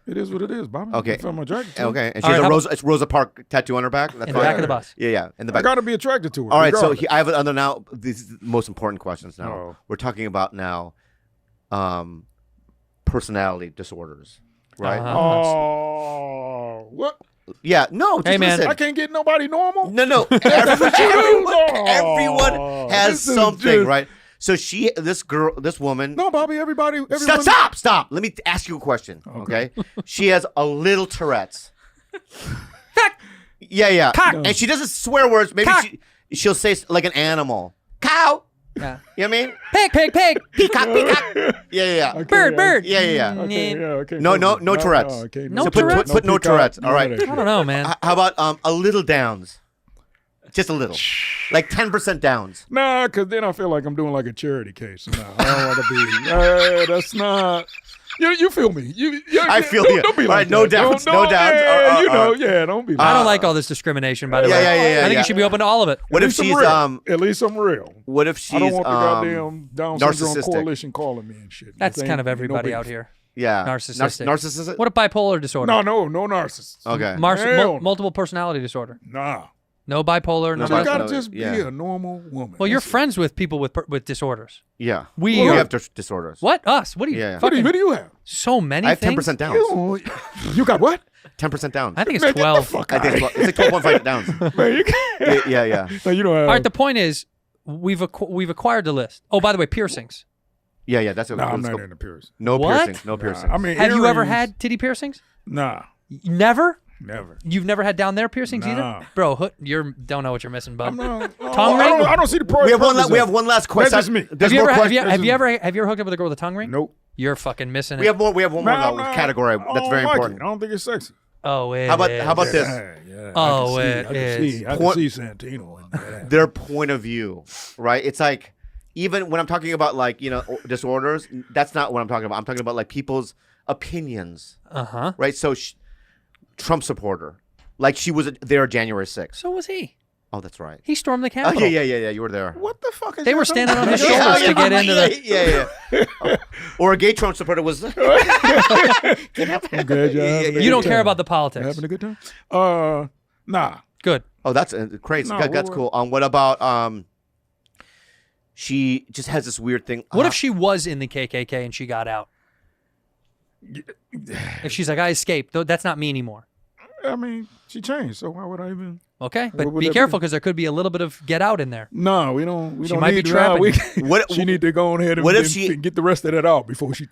S2: It is what it is, Bobby.
S3: Okay.
S2: If I'm attracted to
S3: Okay. And
S1: All
S3: she has
S1: right,
S3: a it's Rosa Parks tattoo on her back? That's
S1: In the
S3: fine?
S1: back of the bus.
S3: Yeah, in the
S2: I
S3: back.
S2: got to be attracted to her.
S3: All right, so
S2: regardless.
S3: I have another now. These are the most important questions now.
S2: Uh-oh.
S3: We're talking about now personality disorders, right?
S1: Uh-huh.
S2: Oh, what?
S3: Yeah, no, just
S1: Hey, man.
S3: listen.
S2: I can't get nobody normal?
S3: No. Everyone has
S2: This is
S3: something,
S2: just-
S3: right? So this woman.
S2: No, Bobby, everyone.
S3: Stop. Let me ask you a question, okay? She has a little Tourette's. Yeah.
S1: Cock.
S3: And she doesn't swear words. Maybe
S1: Cock.
S3: she'll say like an animal. Cow.
S1: Yeah.
S3: You know what I mean?
S1: Pig.
S3: Peacock. Yeah.
S2: Okay,
S1: Bird.
S3: Yeah.
S2: Okay, yeah, okay.
S3: No Tourette's.
S2: okay,
S1: No
S3: So
S1: Tourette's?
S3: put no Tourette's. All right.
S1: I don't know, man.
S3: How about a little Downs? Just a little. Like 10% Downs.
S2: Nah, because then I feel like I'm doing like a charity case. Nah, I don't want to be. That's not. You feel me?
S3: I feel
S2: don't,
S3: you.
S2: Don't be
S3: All
S2: like
S3: right, no
S2: that.
S3: downs,
S2: Don't-
S3: no
S2: don't-
S3: downs.
S2: Yeah,
S3: All right.
S2: yeah, don't be. Like
S1: I don't
S2: that.
S1: like all this discrimination, by the
S3: Yeah,
S1: way.
S3: yeah.
S1: I think you should be open to all of it.
S3: What
S2: At
S3: if
S2: least I'm
S3: she's
S2: real. At least I'm real.
S3: what if she's
S2: I don't want the goddamn Down Syndrome
S3: narcissistic?
S2: Coalition calling me and shit.
S1: That's
S2: This ain't-
S1: kind of
S2: ain't no
S1: everybody
S2: beef.
S1: out here.
S3: Yeah.
S1: Narcissistic.
S3: Narcissistic?
S1: What a bipolar disorder?
S2: No narcissists.
S3: Okay.
S2: Hell no.
S1: Multiple personality disorder.
S2: Nah.
S1: No bipolar.
S3: No
S1: None
S2: You
S1: of that.
S2: gotta
S3: no,
S2: just
S3: yeah.
S2: be a normal woman.
S1: Well, you're
S2: That's it.
S1: friends with people with disorders.
S3: Yeah.
S1: We
S3: You
S1: are.
S3: have disorders.
S1: What? Us? What do you?
S3: Yeah.
S2: What do
S1: Fucking,
S2: you have?
S1: so many
S3: I have
S1: things.
S3: 10% Downs.
S2: You got what?
S3: 10% Downs.
S1: I think
S2: Man,
S1: it's
S2: get the
S1: 12.
S2: fuck
S3: I
S2: out
S3: think
S2: of
S3: it's like 12.5 Downs.
S2: Man, you can't.
S3: Yeah.
S2: No, you don't have.
S1: All right. The point is, we've acquired the list. Oh, by the way, piercings.
S3: Yeah. That's what
S2: Nah, I'm
S3: let's
S2: not
S3: go.
S2: into piercings.
S3: No
S1: What?
S3: piercings. No piercings.
S2: I mean,
S1: Have you ever
S2: earrings-
S1: had titty piercings?
S2: Nah,
S1: Never.
S2: never.
S1: You've never had down there piercings
S2: Nah.
S1: either, bro. You don't know what you're missing, bud.
S2: Tongue
S1: ring?
S2: I don't see the pro.
S3: we have
S2: purpose
S3: we
S2: of
S3: have
S2: it.
S3: one last question.
S2: That's just me.
S3: There's
S1: Have you
S3: more
S1: ever
S3: questions.
S1: have you ever hooked up with a girl with a tongue ring?
S2: Nope.
S1: You're fucking missing it.
S3: We have one more
S2: Man, I'm
S3: category
S2: not- I
S3: that's
S2: don't
S3: very
S2: like
S3: important.
S2: It. I don't think it's sexy.
S1: Oh, it
S3: How about
S1: is.
S3: this?
S2: Yeah.
S1: Oh,
S2: I
S1: it
S2: can
S1: is.
S2: see. I can
S3: Point-
S2: see Santino in that.
S3: Their point of view, right? It's like even when I'm talking about like disorders, that's not what I'm talking about. I'm talking about like people's opinions,
S1: Uh-huh.
S3: right? So Trump supporter, like she was there January 6th.
S1: So was he.
S3: Oh, that's right.
S1: He stormed the
S3: Oh
S1: Capitol.
S3: yeah. You were there.
S2: What the fuck is
S1: They
S2: that?
S1: were standing on his
S2: Yeah,
S1: shoulders to get into the.
S3: Yeah. Or a gay Trump supporter was.
S2: I'm glad you're having a
S1: You don't
S2: good
S1: care
S2: time.
S1: about the
S2: You
S1: politics.
S2: having a good time? Nah.
S1: Good.
S3: Oh, that's crazy.
S2: No,
S3: That's cool. What about she just has this weird thing.
S1: What if she was in the KKK and she got out? If she's like, I escaped, though, that's not me anymore.
S2: I mean, she changed, so why would I even?
S1: Okay,
S2: What
S1: but
S2: would
S1: be
S2: that
S1: careful
S2: be?
S1: because there could be a little bit of get out in there.
S2: No, we don't. We
S1: She
S2: don't
S1: might be
S2: need
S1: trapping
S2: that.
S1: you.
S3: What-
S2: She need to go on ahead and,
S3: what if
S2: and
S3: she-
S2: get the rest of that out before she.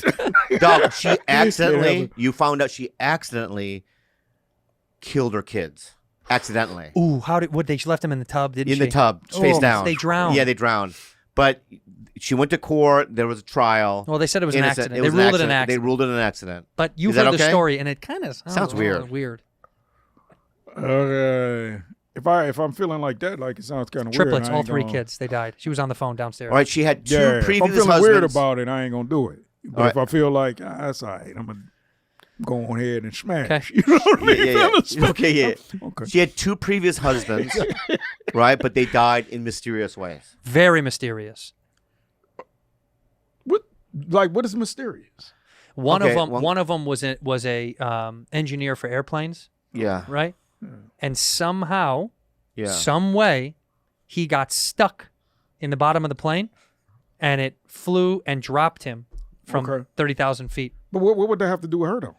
S3: Dog, she
S2: Yeah,
S3: accidentally.
S2: but-
S3: You found out she accidentally killed her kids. Accidentally.
S1: Ooh, they left him in the tub, didn't
S3: In
S1: she?
S3: the tub, face
S2: Oh,
S3: down.
S1: they drowned.
S3: Yeah, they drowned. But she went to court. There was a trial.
S1: Well, they said it was an
S3: Innocent.
S1: accident.
S3: It
S1: they
S3: was
S1: ruled it an
S3: They
S1: accident.
S3: ruled it an accident.
S1: But you've
S3: Is that
S1: heard the
S3: okay?
S1: story, and it kind of
S3: Sounds weird.
S1: Weird.
S2: Okay. If I'm feeling like that, like it sounds kind of weird.
S1: Triplets,
S2: I
S1: all
S2: ain't
S1: 3
S2: gonna-
S1: kids. They died. She was on the phone downstairs.
S3: All right, she had two
S2: Yeah, if I'm
S3: previous
S2: feeling
S3: husbands.
S2: weird about it, I ain't gonna do it. But
S3: All
S2: if I feel like that's all right, I'm gonna go on ahead and smash.
S1: Okay.
S2: You know what I mean?
S3: Yeah. Okay, yeah.
S2: Okay.
S3: She had 2 previous husbands, right? But they died in mysterious ways.
S1: Very mysterious.
S2: What is mysterious?
S1: One
S3: Okay,
S1: of them.
S3: well-
S1: One of them was a engineer for airplanes,
S3: Yeah.
S1: right? And somehow,
S3: Yeah.
S1: some way, he got stuck in the bottom of the plane, and it flew and dropped him from
S2: Okay.
S1: 30,000 feet.
S2: But what would that have to do with her though?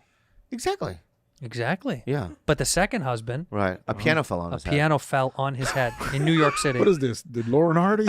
S3: Exactly.
S1: Exactly.
S3: Yeah.
S1: But the second husband,
S3: Right. A piano fell on
S1: a
S3: his head.
S1: piano fell on his head in New York City.
S2: What is this? Did Lauren Hardy?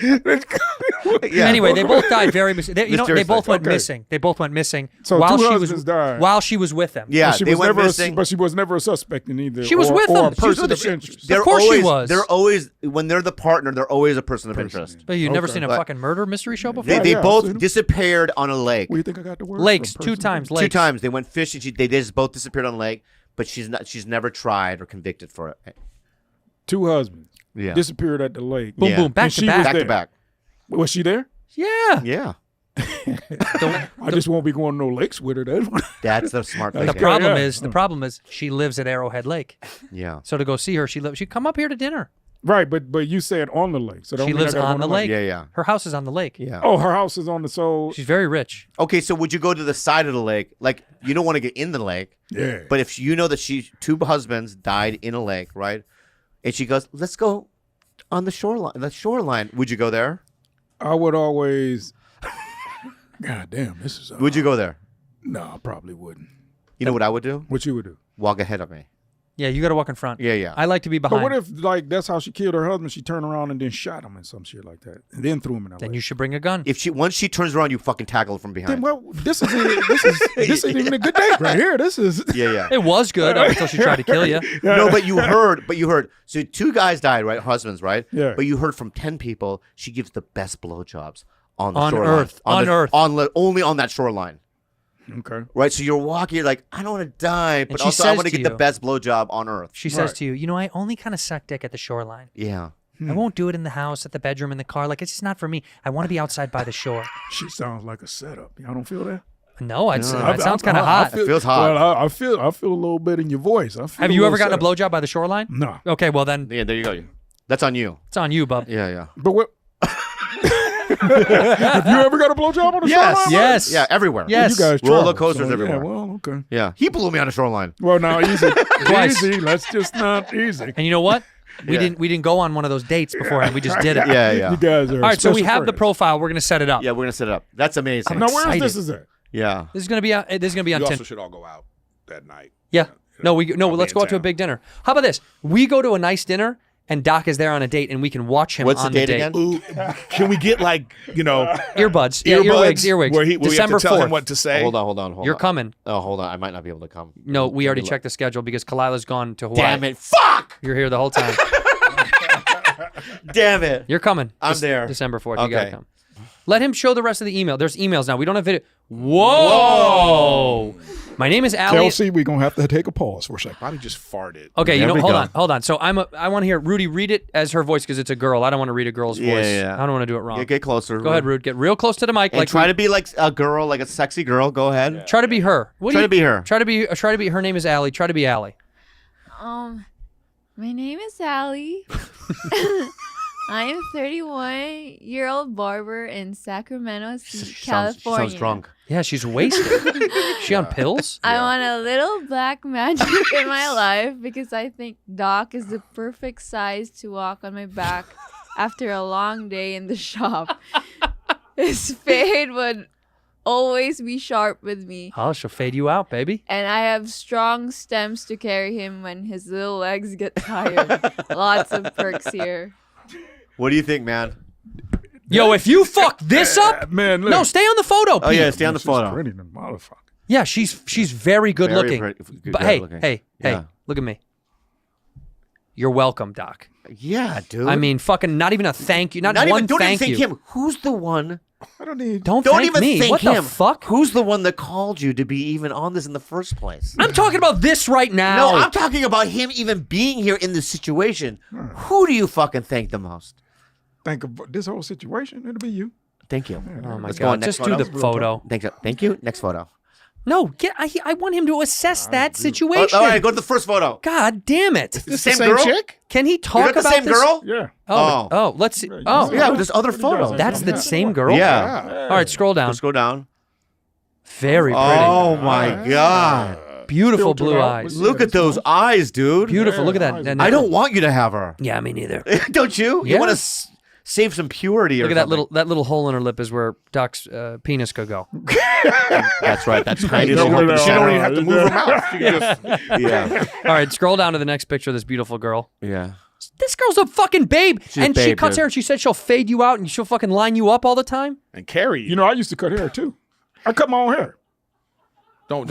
S3: Yeah.
S1: Anyway, they both died very they
S3: Mysteriously.
S1: both went
S2: Okay.
S1: missing. They both went missing
S2: So
S1: while
S2: two
S1: she
S2: husbands died.
S1: while she was with them.
S3: Yeah,
S2: She
S3: they
S2: was
S3: went
S2: never,
S3: missing.
S2: but she was never a suspect in either.
S1: She was with
S2: or
S1: them.
S2: a
S1: She was
S2: person
S3: with
S2: of
S3: the-
S2: interest.
S3: They're
S1: Of course she
S3: always,
S1: was.
S3: They're always when they're the partner. They're always a person of interest.
S1: But you've never
S2: Okay.
S1: seen a
S3: But-
S1: fucking murder mystery show before?
S3: They
S2: Yeah,
S3: both
S2: I've seen 'em.
S3: disappeared on a lake.
S2: Where you think I got the word?
S1: Lakes,
S2: from?
S1: 2
S2: Person of
S1: times.
S2: interest.
S1: Lakes.
S3: 2 times they went fishing. They just both disappeared on a lake, but she's never tried or convicted for it.
S2: 2 husbands
S3: Yeah.
S2: disappeared at the lake.
S1: Boom,
S3: Yeah.
S1: boom, back
S2: And
S1: to
S2: she
S1: back.
S2: was
S3: Back
S2: there.
S3: to back.
S2: Was she there?
S1: Yeah.
S3: Yeah.
S2: I just won't be going to no lakes with her.
S3: That's the smart thing.
S1: The
S3: to do.
S1: problem is she lives at Arrowhead Lake.
S3: Yeah.
S1: So to go see her, she'd come up here to dinner.
S2: Right, but you said on the lake. So that
S1: She
S2: don't mean I
S1: lives
S2: gotta go
S1: on the
S2: to
S1: lake.
S3: Yeah, yeah.
S1: Her house is on the lake.
S3: Yeah.
S2: Oh, her house is on the so.
S1: She's very rich.
S3: Okay, so would you go to the side of the lake? Like you don't want to get in the lake,
S2: Yeah.
S3: but if you know that 2 husbands died in a lake, right? And she goes, "Let's go on the shoreline." The shoreline. Would you go there?
S2: I would always. God damn, this is.
S3: Would you go there?
S2: No, I probably wouldn't.
S3: You know what I would do?
S2: What you would do?
S3: Walk ahead of me.
S1: Yeah, you got to walk in front.
S3: Yeah, yeah.
S1: I like to be
S2: But
S1: behind.
S2: what if like that's how she killed her husband? She turned around and then shot him and some shit like that, and then threw him in that
S1: Then
S2: lake.
S1: you should bring a gun.
S3: If once she turns around, you fucking tackle her from behind.
S2: Then well, this ain't even a good date right here. This is.
S3: Yeah, yeah.
S1: It was good up until she tried to kill you.
S3: No, but you heard. So 2 guys died, right? Husbands, right?
S2: Yeah.
S3: But you heard from 10 people. She gives the best blowjobs on the
S1: On
S3: shoreline.
S1: Earth. On Earth.
S3: Only on that shoreline.
S2: Okay.
S3: Right. So you're walking. You're like, I don't want to die, but
S1: she
S3: also I
S1: says
S3: want to
S1: to
S3: get the
S1: you-
S3: best blowjob on Earth.
S1: She says
S2: Right.
S1: to you, I only kind of suck dick at the shoreline.
S3: Yeah.
S1: I won't do it in the house, at the bedroom, in the car. Like, it's just not for me. I want to be outside by the shore.
S2: She sounds like a setup. Y'all don't feel that?
S1: No, it
S2: I-
S1: sounds kind of
S2: I
S1: hot.
S2: feel-
S3: It feels hot.
S2: Well, I feel a little bit in your voice. I feel
S1: Have
S2: a
S1: you
S2: little
S1: ever gotten a
S2: setup.
S1: blowjob by the shoreline?
S2: No.
S1: Okay, well then,
S3: Yeah. There you go. That's on you.
S1: it's on you, bub.
S3: Yeah. Yeah.
S2: But what? Have you ever got a blowjob on the
S3: Yes.
S2: shoreline?
S1: Yes.
S3: Yeah. Everywhere.
S1: Yes.
S2: You guys
S3: Roller
S2: travel,
S3: coasters
S2: so,
S3: everywhere.
S2: Yeah, well, okay.
S3: Yeah. He blew me on the shoreline.
S2: Well, now easy,
S1: Twice.
S2: easy. Let's just not easy.
S1: And you know what? We
S3: Yeah.
S1: didn't go on one of those dates beforehand. We just did it.
S3: Yeah. Yeah.
S2: You guys are.
S1: All right, so we
S2: special
S1: have the
S2: friends.
S1: profile. We're gonna set it up.
S3: Yeah. We're gonna set it up. That's amazing.
S2: Now, where's
S1: excited.
S2: this is at?
S3: Yeah.
S1: This is gonna be on
S4: You
S1: Tinder.
S4: also should all go out that night.
S1: Yeah. No,
S4: I'll be
S1: let's
S4: in
S1: go out to a
S4: town.
S1: big dinner. How about this? We go to a nice dinner and Doc is there on a date and we can watch him
S3: What's
S1: on
S3: the date again?
S4: Ooh, can we get like
S1: Earbuds. Yeah,
S4: earbuds?
S1: earwigs.
S4: Where we have
S1: December
S4: to tell
S1: 4th.
S4: him what to say.
S3: Hold on.
S1: You're coming.
S3: Oh, hold on. I might not be able to come.
S1: No, we already
S3: Let me
S1: checked the schedule because Kalila's gone to Hawaii.
S3: Damn it! Fuck!
S1: You're here the whole time.
S3: Damn it!
S1: You're coming.
S3: I'm there.
S1: December 4th. You gotta
S3: Okay.
S1: come. Let him show the rest of the email. There's emails now. We don't have video. Whoa! My name is Allie.
S2: Kelsey, we're gonna have to take a pause for a second.
S4: Probably just farted.
S1: Okay,
S3: There we
S1: hold
S3: go.
S1: on. So I want to hear Rudy read it as her voice because it's a girl. I don't want to read a girl's
S3: Yeah,
S1: voice.
S3: yeah.
S1: I don't want to do it wrong.
S3: Get closer.
S1: Go ahead, Rude. Get real close to the mic.
S3: And
S1: Like
S3: try to be like a girl, like a sexy girl. Go ahead.
S1: try to be her. What do
S3: Try
S1: you-
S3: to be her.
S1: Try to be. Her name is Allie. Try to be Allie.
S5: My name is Allie. I am 31-year-old barber in Sacramento,
S3: She
S5: California.
S3: sounds drunk.
S1: Yeah, she's wasted. She on pills?
S5: I want a little black magic in my life because I think Doc is the perfect size to walk on my back after a long day in the shop. His fade would always be sharp with me.
S1: Oh, she'll fade you out, baby.
S5: And I have strong stems to carry him when his little legs get tired. Lots of perks here.
S3: What do you think, man?
S1: Yo, if you fuck this up,
S2: Man, look.
S1: no, stay on the photo.
S3: Oh
S1: Pete.
S3: yeah, stay on the
S2: She's
S3: photo.
S2: pretty than motherfucker.
S1: Yeah, she's very good
S3: Very
S1: looking.
S3: pretty- good
S1: But hey,
S3: looking.
S1: hey,
S3: Yeah.
S1: look at me. You're welcome, Doc.
S3: Yeah, dude.
S1: I mean, fucking not even a thank you. Not
S3: not
S1: one
S3: even. Don't even
S1: thank
S3: thank
S1: you.
S3: him. Who's the one?
S2: I don't need.
S1: Don't
S3: Don't
S1: thank
S3: even
S1: me.
S3: thank
S1: What
S3: him.
S1: the fuck?
S3: Who's the one that called you to be even on this in the first place?
S1: I'm talking about this right now.
S3: No, I'm talking about him even being here in this situation. Who do you fucking thank the most?
S2: Think of this whole situation. It'll be you.
S3: Thank you.
S1: Oh my
S3: Let's go on
S1: god!
S3: next
S1: Just do the
S3: photo.
S1: photo.
S3: Thank you. Next photo.
S1: No, I want him to assess that situation.
S3: All right, go to the first photo.
S1: God damn it!
S3: The same girl?
S4: chick?
S1: Can he
S3: You
S1: talk
S3: got the
S1: about
S3: same
S1: this?
S3: girl?
S2: Yeah.
S1: Oh, let's see. Oh,
S3: Yeah, there's other photos.
S1: that's the same girl.
S3: Yeah.
S1: All right, scroll down.
S3: Let's go down.
S1: Very pretty.
S3: Oh my god.
S1: Beautiful
S2: Filtered
S1: blue
S2: out.
S1: eyes.
S3: Look at those eyes, dude.
S1: Beautiful. Look at
S2: Yeah,
S1: that.
S3: I don't want you to have her.
S1: Yeah, me neither.
S3: Don't you?
S1: Yeah.
S3: You want to save some purity or
S1: Look at
S3: something.
S1: that little hole in her lip is where Doc's penis could go.
S3: That's right. That's tiny.
S2: You
S3: little
S2: know where
S3: hope
S4: She
S2: they
S4: don't
S2: are.
S4: even have to move her mouth. She can just
S3: Yeah.
S1: All right, scroll down to the next picture of this beautiful girl.
S3: Yeah.
S1: This girl's a fucking babe.
S3: She's a
S1: And she
S3: babe,
S1: cuts
S3: dude.
S1: hair and she said she'll fade you out and she'll fucking line you up all the time.
S4: And carry you.
S2: You know, I used to cut hair too. I cut my own hair.
S4: Don't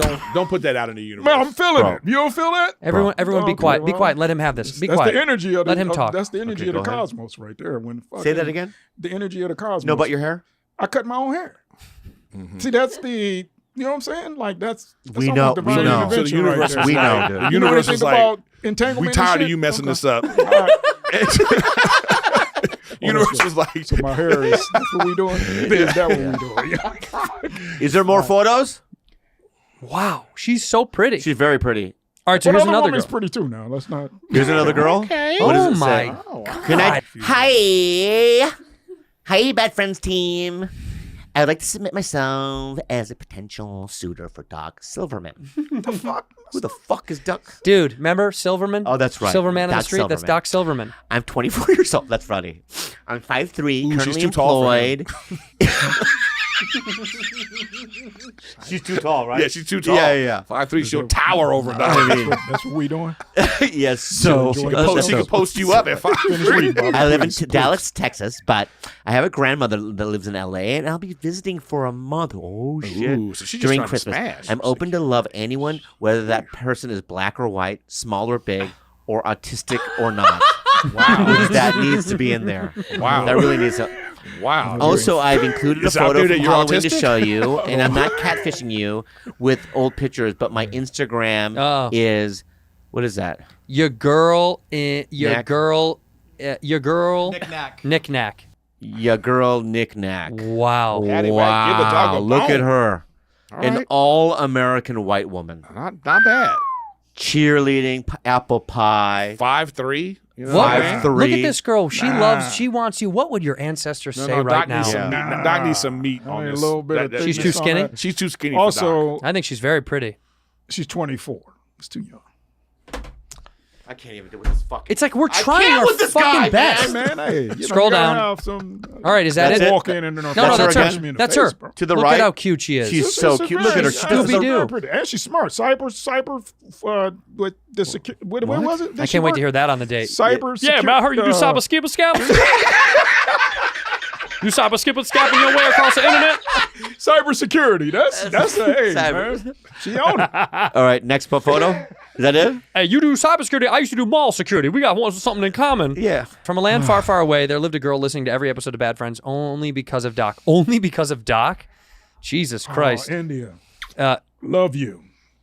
S4: put that out in the universe.
S2: Man, I'm feeling
S3: Bro.
S2: it. You don't feel that?
S1: Everyone be
S2: Okay,
S1: quiet. Be
S2: well,
S1: quiet. Let him have this. Be
S2: that's
S1: quiet.
S2: the energy of the,
S1: Let him talk.
S2: That's the energy
S3: Okay,
S2: of the
S3: go ahead.
S2: cosmos right there. When
S3: Say that again.
S2: The energy of the cosmos.
S3: No, but your hair.
S2: I cut my own hair. See, that's the, you know what I'm saying? Like that's
S3: We
S2: almost
S3: know,
S2: divine
S3: we know.
S2: intervention
S4: So the universe
S2: right there.
S4: was
S3: We
S4: like,
S3: know,
S4: the
S3: dude.
S2: You know
S4: universe
S2: anything
S4: was like,
S2: about entanglement?
S4: we
S2: and
S4: tired of
S2: shit?
S4: you messing
S2: Okay.
S4: this up.
S2: All right.
S4: Universe was like,
S2: So my hair is, that's what we doing? Is that what we doing? Yeah.
S3: Is there more photos?
S1: Wow. She's so pretty.
S3: She's very pretty.
S1: All right, so
S2: But
S1: here's
S2: other
S1: another
S2: woman's
S1: girl.
S2: pretty too now. Let's not.
S3: Here's another girl.
S4: okay.
S3: What does
S1: Oh
S3: it say?
S1: my.
S3: Good night. Hi, Bad Friends team. I would like to submit myself as a potential suitor for Doc Silverman.
S2: The fuck?
S3: Who the fuck is Doc?
S1: Dude, remember Silverman?
S3: Oh, that's right.
S1: Silverman on the
S3: Doc
S1: street? That's
S3: Silverman.
S1: Doc Silverman.
S3: I'm 24 years old. That's funny. I'm 5'3",
S4: Ooh, she's
S3: currently
S4: too tall for him.
S3: employed. She's too tall, right?
S4: Yeah, she's too tall.
S3: Yeah.
S4: 5'3", she'll tower over Doc.
S2: That's what we doing?
S3: Yes. So
S2: She
S4: She
S2: Let's
S4: can
S2: go.
S4: post you up at 5'3".
S3: I live in
S2: Please,
S3: Dallas, Texas, but I have a grandmother that lives in LA, and I'll be visiting for a month. Oh shit!
S4: Ooh, so she's just
S3: During
S4: trying to
S3: Christmas,
S4: smash.
S3: I'm open to love anyone, whether that person is black or white, small or big, or autistic or not. Wow, that needs to be in there.
S4: Wow.
S3: That really needs to.
S4: Wow.
S3: Also, I've included a
S4: It's out
S3: photo
S4: there that
S3: from
S4: you're
S3: Halloween to
S4: autistic?
S3: show you, and I'm not catfishing you with old pictures, but my Instagram
S1: Oh.
S3: is, what is that?
S1: Your girl, your
S3: Knack.
S1: girl,
S6: Knick-knack.
S1: knick-knack.
S3: Ya girl knick-knack.
S1: Wow.
S4: Patty whack, give the dog a
S3: Look at
S4: bone.
S3: her.
S4: All
S3: An
S4: right.
S3: all-American white woman.
S4: Not bad.
S3: Cheerleading, apple pie.
S4: 5'3". You know
S1: What?
S4: what I mean?
S3: 5'3".
S1: Look at this girl. She loves, she wants you. What would your ancestors say
S4: No,
S1: right
S4: Doc
S1: now?
S4: needs some
S3: Yeah.
S4: meat. Doc needs some meat
S2: I
S4: on
S2: mean,
S4: this.
S2: a little bit of
S1: She's too
S2: thickness on
S1: skinny?
S2: that.
S4: She's too skinny for Doc.
S2: Also,
S1: I think she's very pretty.
S2: she's 24. It's too young.
S3: I can't even do this fucking.
S1: It's like we're
S3: I
S1: trying
S3: can't
S1: our
S3: with this
S1: fucking
S3: guy,
S1: best.
S2: Hey, man, hey. You
S1: Scroll
S2: know, you gotta
S1: down.
S2: have some,
S1: All right, is that
S3: That's
S1: it?
S3: it?
S2: walk in and then
S1: No,
S3: That's
S1: that's
S3: her
S1: her.
S3: again?
S2: me in the
S1: That's
S2: face,
S1: her.
S2: bro.
S3: To the
S1: Look
S3: right.
S1: at how cute she is.
S3: She's so cute. Look at her.
S1: Scooby-Doo.
S2: And she's smart. With the what was it?
S1: I can't wait to hear that on the date.
S2: Cyber.
S1: Yeah, man, I heard you do cyber skibble scab. You cyber skibble scabbing your way across the internet.
S2: Cyber security. That's the hey,
S3: Cyber.
S2: man. She owned it.
S3: All right, next photo. Is that it?
S1: Hey, you do cybersecurity. I used to do mall security. We got something in common.
S3: Yeah.
S1: From a land far, far away, there lived a girl listening to every episode of Bad Friends only because of Doc. Only because of Doc? Jesus Christ.
S2: Oh, India.
S1: Uh,
S2: Love you.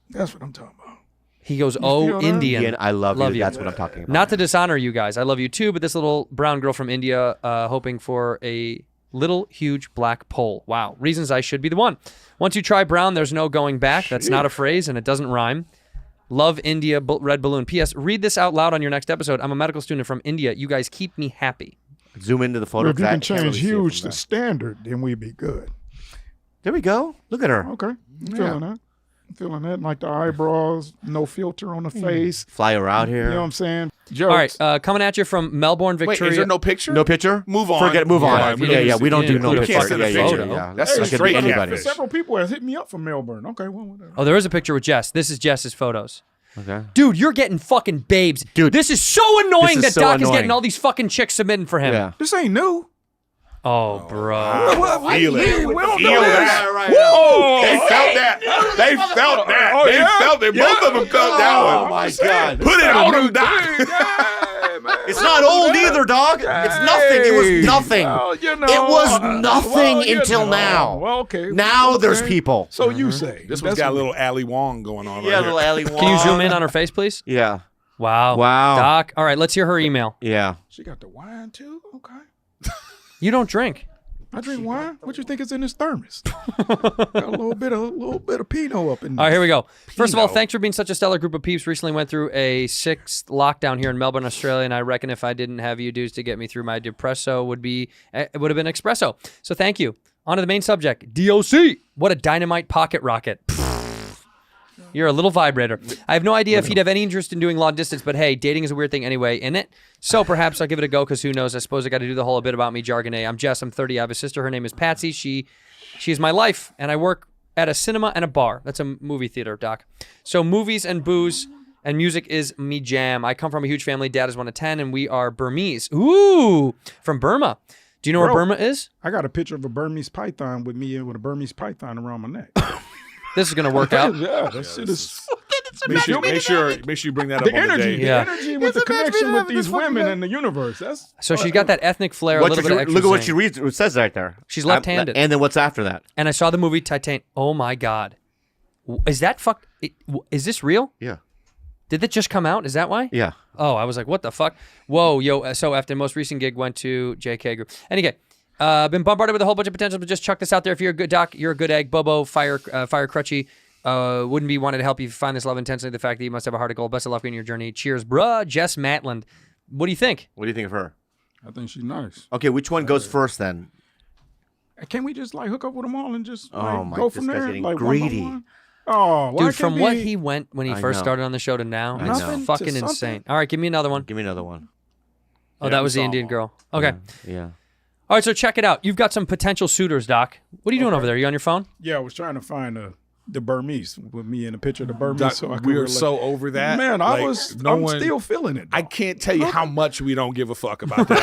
S2: That's what I'm talking about.
S1: He goes,
S2: feel
S1: oh,
S2: that?
S1: Indian.
S3: Ian, I love
S1: Love
S3: you.
S1: you.
S3: That's what I'm talking about.
S1: Not to dishonor you guys. I love you too, but this little brown girl from India hoping for a little huge black pole. Wow. Reasons I should be the one. Once you try brown, there's no going back. That's not a phrase and it doesn't rhyme. Love India, red balloon. P.S. Read this out loud on your next episode. I'm a medical student from India. You guys keep me happy.
S3: Zoom into the photo.
S2: If you
S3: 'cause I
S2: can
S3: can't
S2: change
S3: really see it
S2: huge
S3: from
S2: to
S3: there.
S2: standard, then we'd be good.
S3: There we go. Look at her.
S2: Okay. I'm feeling that. I'm feeling that. Like the eyebrows, no filter on the face.
S3: Fly her out here.
S2: You know what I'm saying? Jokes.
S1: All right. Coming at you from Melbourne,
S4: Wait,
S1: Victoria.
S4: is there no picture?
S3: No picture?
S4: Move on.
S3: Forget. Move on.
S1: Yeah,
S3: Yeah,
S1: we
S3: yeah.
S1: don't
S3: We don't do no
S1: include a
S3: picture.
S1: photo.
S3: Yeah, yeah,
S1: Photo.
S3: yeah.
S4: That's
S3: That
S4: a
S3: could be
S4: straight
S3: anybody.
S4: catfish.
S2: Several people have hit me up from Melbourne. Okay, well, whatever.
S1: Oh, there is a picture with Jess. This is Jess's photos.
S3: Okay.
S1: Dude, you're getting fucking babes.
S3: Dude,
S1: this is so annoying
S3: this
S1: that
S3: is so
S1: Doc is
S3: annoying.
S1: getting all these fucking chicks submitting for him.
S3: Yeah.
S2: This ain't new.
S1: Oh, bro.
S4: Feel it.
S2: We don't
S4: Feel
S2: do
S4: that.
S2: this. Whoa!
S4: They felt that. They felt that.
S2: Oh,
S4: They
S2: yeah?
S4: felt it. Both of them felt that
S3: Oh
S4: one.
S3: my God.
S4: Put it on them, Doc.
S3: It's not old either, dog. It's nothing. It was nothing.
S2: Well, you know,
S3: It was nothing
S2: well, you
S3: until
S2: know.
S3: now.
S2: Well, okay.
S3: Now
S2: okay.
S3: there's people.
S2: So you say.
S4: This one's got a little Ali Wong going on
S3: Yeah,
S4: right
S3: little
S4: here.
S3: alley wall.
S1: Can you zoom in on her face, please?
S3: Yeah.
S1: Wow.
S3: Wow.
S1: Doc. All right, let's hear her email.
S3: Yeah.
S2: She got the wine too? Okay.
S1: You don't drink.
S2: I drink wine. What you think is in this thermos? Got a little bit of Pinot up in there.
S1: All right, here we go. First of all,
S4: Pinot.
S1: thanks for being such a stellar group of peeps. Recently went through a 6th lockdown here in Melbourne, Australia, and I reckon if I didn't have you dudes to get me through my depresso, it would have been espresso. So thank you. On to the main subject. DOC. What a dynamite pocket rocket. You're a little vibrator. I have no idea if he'd have any interest in doing long distance, but hey, dating is a weird thing anyway, isn't it? So perhaps I'll give it a go, because who knows? I suppose I got to do the whole bit about me jargon. I'm Jess. I'm 30. I have a sister. Her name is Patsy. She is my life, and I work at a cinema and a bar. That's a movie theater, Doc. So movies and booze And music is me jam. I come from a huge family. Dad is one of 10, and we are Burmese. Ooh, from Burma. Do you know where
S2: Bro.
S1: Burma is?
S2: I got a picture of a Burmese python with me with a Burmese python around my neck.
S1: This is going to work out.
S2: Yeah, that shit is.
S4: Make sure you bring that up
S2: The
S4: on the
S2: energy,
S4: date.
S1: Yeah.
S2: the energy with the connection with these women in the universe. That's
S1: So she's got that ethnic flair, a
S3: What
S1: little bit of extra
S3: look at what she
S1: zing.
S3: reads. It says right there.
S1: She's left-handed.
S3: And then what's after that?
S1: And I saw the movie Titan. Oh my God. Is that is this real?
S3: Yeah.
S1: Did it just come out? Is that why?
S3: Yeah.
S1: Oh, I was like, what the fuck? Whoa, yo. So after the most recent gig, went to JK Group. Anyway, been bombarded with a whole bunch of potential, but just chuck this out there. If you're a good doc, you're a good egg. Bobo, Fire Crutchy. Wouldn't be wanted to help you find this love intensely. The fact that you must have a heart of gold. Best of luck in your journey. Cheers, bruh. Jess Matland. What do you think?
S3: What do you think of her?
S2: I think she's nice.
S3: Okay, which one goes first then?
S2: Can't we just like hook up with them all and just
S3: Oh my,
S2: go
S3: this
S2: from
S3: guy's
S2: there?
S3: getting
S2: Like
S3: greedy.
S2: one by one? Oh, why
S1: Dude, from
S2: can't
S1: what
S2: we-
S1: he went when he
S3: I
S1: first
S3: know.
S1: started on the show to now,
S3: I
S1: it's
S3: know.
S1: fucking
S2: To something.
S1: insane. All right, give me another one.
S3: Give me another one.
S1: Oh, that was the Indian girl. Okay.
S3: Yeah.
S1: All right, so check it out. You've got some potential suitors, Doc. What are you doing over there? Are you on your phone?
S2: Yeah, I was trying to find the Burmese with me in a picture of the Burmese.
S4: Doc,
S2: so I could
S4: we are
S2: relate.
S4: so over that.
S2: Man,
S4: Like,
S2: I'm
S4: one-
S2: still feeling it.
S4: I
S2: dog.
S4: can't tell you how much we don't give a fuck about that.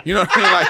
S4: You know what I mean? Like,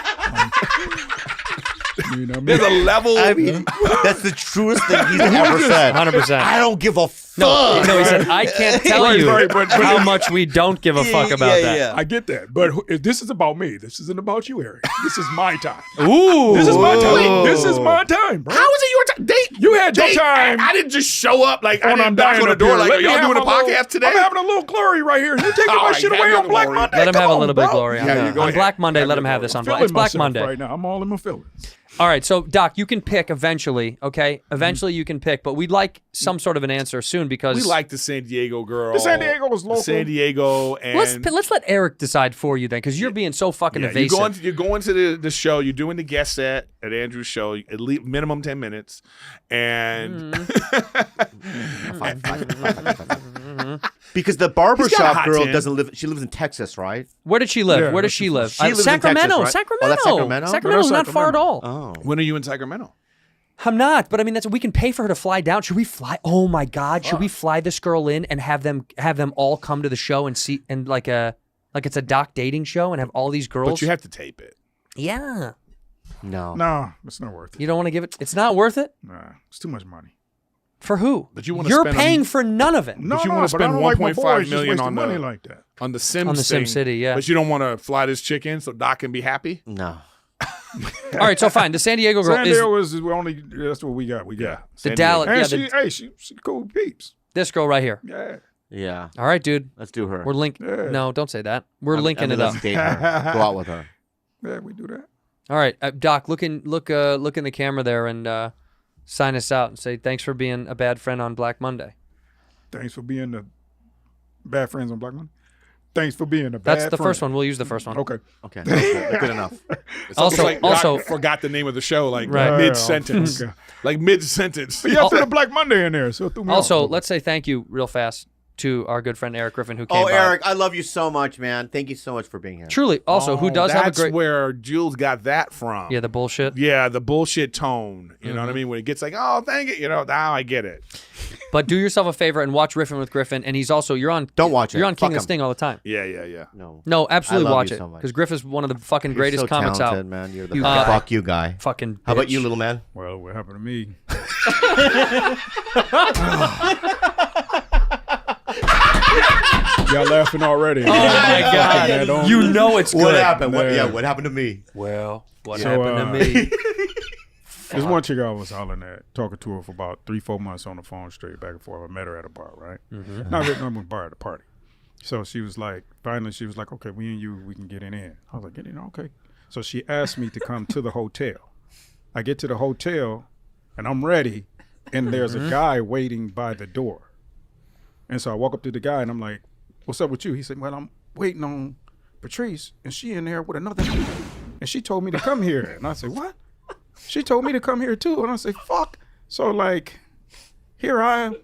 S2: You know what I mean?
S4: there's a level.
S3: I mean, that's the truest thing he's ever said.
S1: 100%.
S3: I don't give a fuck.
S1: No, he said, I can't tell
S2: Right,
S1: you
S2: right, but-
S1: how much we don't give a fuck about that.
S3: Yeah.
S2: I get that, but this is about me. This isn't about you, Eric. This is my time.
S1: Ooh.
S2: This is my time. This is my time, bro.
S4: How is it your time?
S2: You had your time.
S4: I didn't just show up like I
S2: on
S4: didn't knock on the
S2: up
S4: door
S2: here.
S4: like,
S2: Let
S4: are
S2: me
S4: y'all
S2: have
S4: doing a
S2: my little-
S4: podcast today?
S2: I'm having a little glory right here. You taking
S4: All
S2: my
S4: right,
S2: shit
S4: have
S2: away
S4: your
S2: on Black
S4: glory.
S2: Monday?
S1: Let him
S2: Come
S1: have a
S2: on,
S1: little bit of
S2: bro.
S1: glory.
S4: Yeah, you go
S1: On
S4: ahead.
S1: Black Monday, let him have this.
S2: I'm
S1: It's
S2: feeling
S1: Black
S2: myself
S1: Monday.
S2: right now. I'm all in my feelings.
S1: All right, so Doc, you can pick eventually, okay? Eventually you can pick, but we'd like some sort of an answer soon because
S4: We like the San Diego girl.
S2: The San Diego was local.
S4: San Diego and
S1: let's let Eric decide for you then, because you're being so fucking
S4: yeah,
S1: evasive.
S4: you're going to the show. You're doing the guest set at Andrew's show. At least minimum 10 minutes, and
S3: Because the
S4: He's got a
S3: barbershop
S4: hot
S3: girl
S4: tin.
S3: doesn't live. She lives in Texas, right?
S1: Where did she live?
S2: Yeah,
S1: Where does
S2: that's
S1: she live?
S3: She lives in
S1: Sacramento.
S3: Texas, right?
S1: Sacramento.
S3: Oh, that's Sacramento?
S1: Sacramento's
S2: No,
S1: not
S2: that's
S1: far at all.
S3: Oh.
S4: when are you in Sacramento?
S1: I'm not, but I mean we can pay for her to fly down. Should we fly? Oh my God! Should we fly this girl in and have them all come to the show and see and like it's a doc dating show and have all these girls?
S4: But you have to tape it.
S1: Yeah.
S3: No.
S2: Nah, it's not worth it.
S1: You don't want to give it. It's not worth it
S2: Nah, it's too much money.
S1: for who?
S4: But you wanna
S1: You're
S4: spend
S1: paying for none of it.
S2: No,
S4: you
S2: no,
S4: wanna
S2: but I
S4: spend
S2: don't like my
S4: 1.5
S2: boys just
S4: million
S2: wasting
S4: on
S2: money
S4: the-
S2: like that.
S4: On the Sims
S1: On the Sim
S4: thing,
S1: City, yeah.
S4: But you don't want to fly this chick in so Doc can be happy?
S3: No.
S1: All right, so fine. The San Diego girl
S2: San
S1: is
S2: Diego is we only. That's what we got. We got.
S1: the
S4: San
S1: Dallas.
S2: And
S1: Yeah,
S2: she cool peeps.
S1: this girl right here.
S2: Yeah.
S3: Yeah.
S1: All right, dude.
S3: Let's do her.
S1: We're linking.
S2: Yeah.
S1: No, don't say that. We're linking it up.
S3: Let's date her. Go out with her.
S2: Yeah, we do that.
S1: All right, Doc. Look in the camera there and sign us out and say thanks for being a bad friend on Black Monday.
S2: Thanks for being the bad friends on Black Monday. Thanks for being the bad
S1: That's the
S2: friend.
S1: first one. We'll use the first one.
S2: Okay.
S3: Okay. That's good enough.
S4: It's
S1: Also-
S4: almost like
S1: also-
S4: Doc forgot the name of the show, like
S1: Right.
S4: mid-sentence.
S2: Okay.
S4: Like mid-sentence.
S2: But you have to the Black Monday in there, so it threw me
S1: Also,
S2: off.
S1: let's say thank you real fast to our good friend Eric Griffin who came
S3: Oh,
S1: by.
S3: Eric, I love you so much, man. Thank you so much for being here.
S1: Truly. Also, who does have a
S4: That's
S1: great.
S4: where Jules got that from.
S1: Yeah, the bullshit.
S4: Yeah, the bullshit tone. You know what I mean? When it gets like, oh, thank it. Now I get it.
S1: But do yourself a favor and watch Riffin with Griffin. And he's also, you're on.
S3: Don't watch it.
S1: You're on King
S3: Fuck
S1: and
S3: him.
S1: Sting all the time.
S4: Yeah.
S3: No.
S1: No, absolutely
S3: I love
S1: watch
S3: you
S1: it.
S3: so much.
S1: Because Griff is one of the fucking
S3: You're
S1: greatest
S3: so
S1: comics
S3: talented,
S1: out.
S3: man. You're the
S1: You
S3: best.
S1: guy.
S3: Fuck you, guy.
S1: Fucking
S3: How about
S1: bitch.
S3: you, little man?
S2: Well, what happened to me? Y'all laughing already.
S1: Oh my God. You know it's good.
S3: What happened?
S2: Man.
S3: What happened to me?
S1: Well, what
S2: So,
S1: happened to me?
S2: There's one chick I was hollering at, talking to her for about 3-4 months on the phone straight back and forth. I met her at a bar, right? Not at a bar, at a party. So she was like, finally she was like, okay, we and you, we can get in. I was like, get in, okay. So she asked me to come to the hotel. I get to the hotel and I'm ready and there's a guy waiting by the door. And so I walk up to the guy and I'm like, what's up with you? He said, well, I'm waiting on Patrice and she in there with another and she told me to come here. And I said, what? She told me to come here too. And I say, fuck. So like, here I am.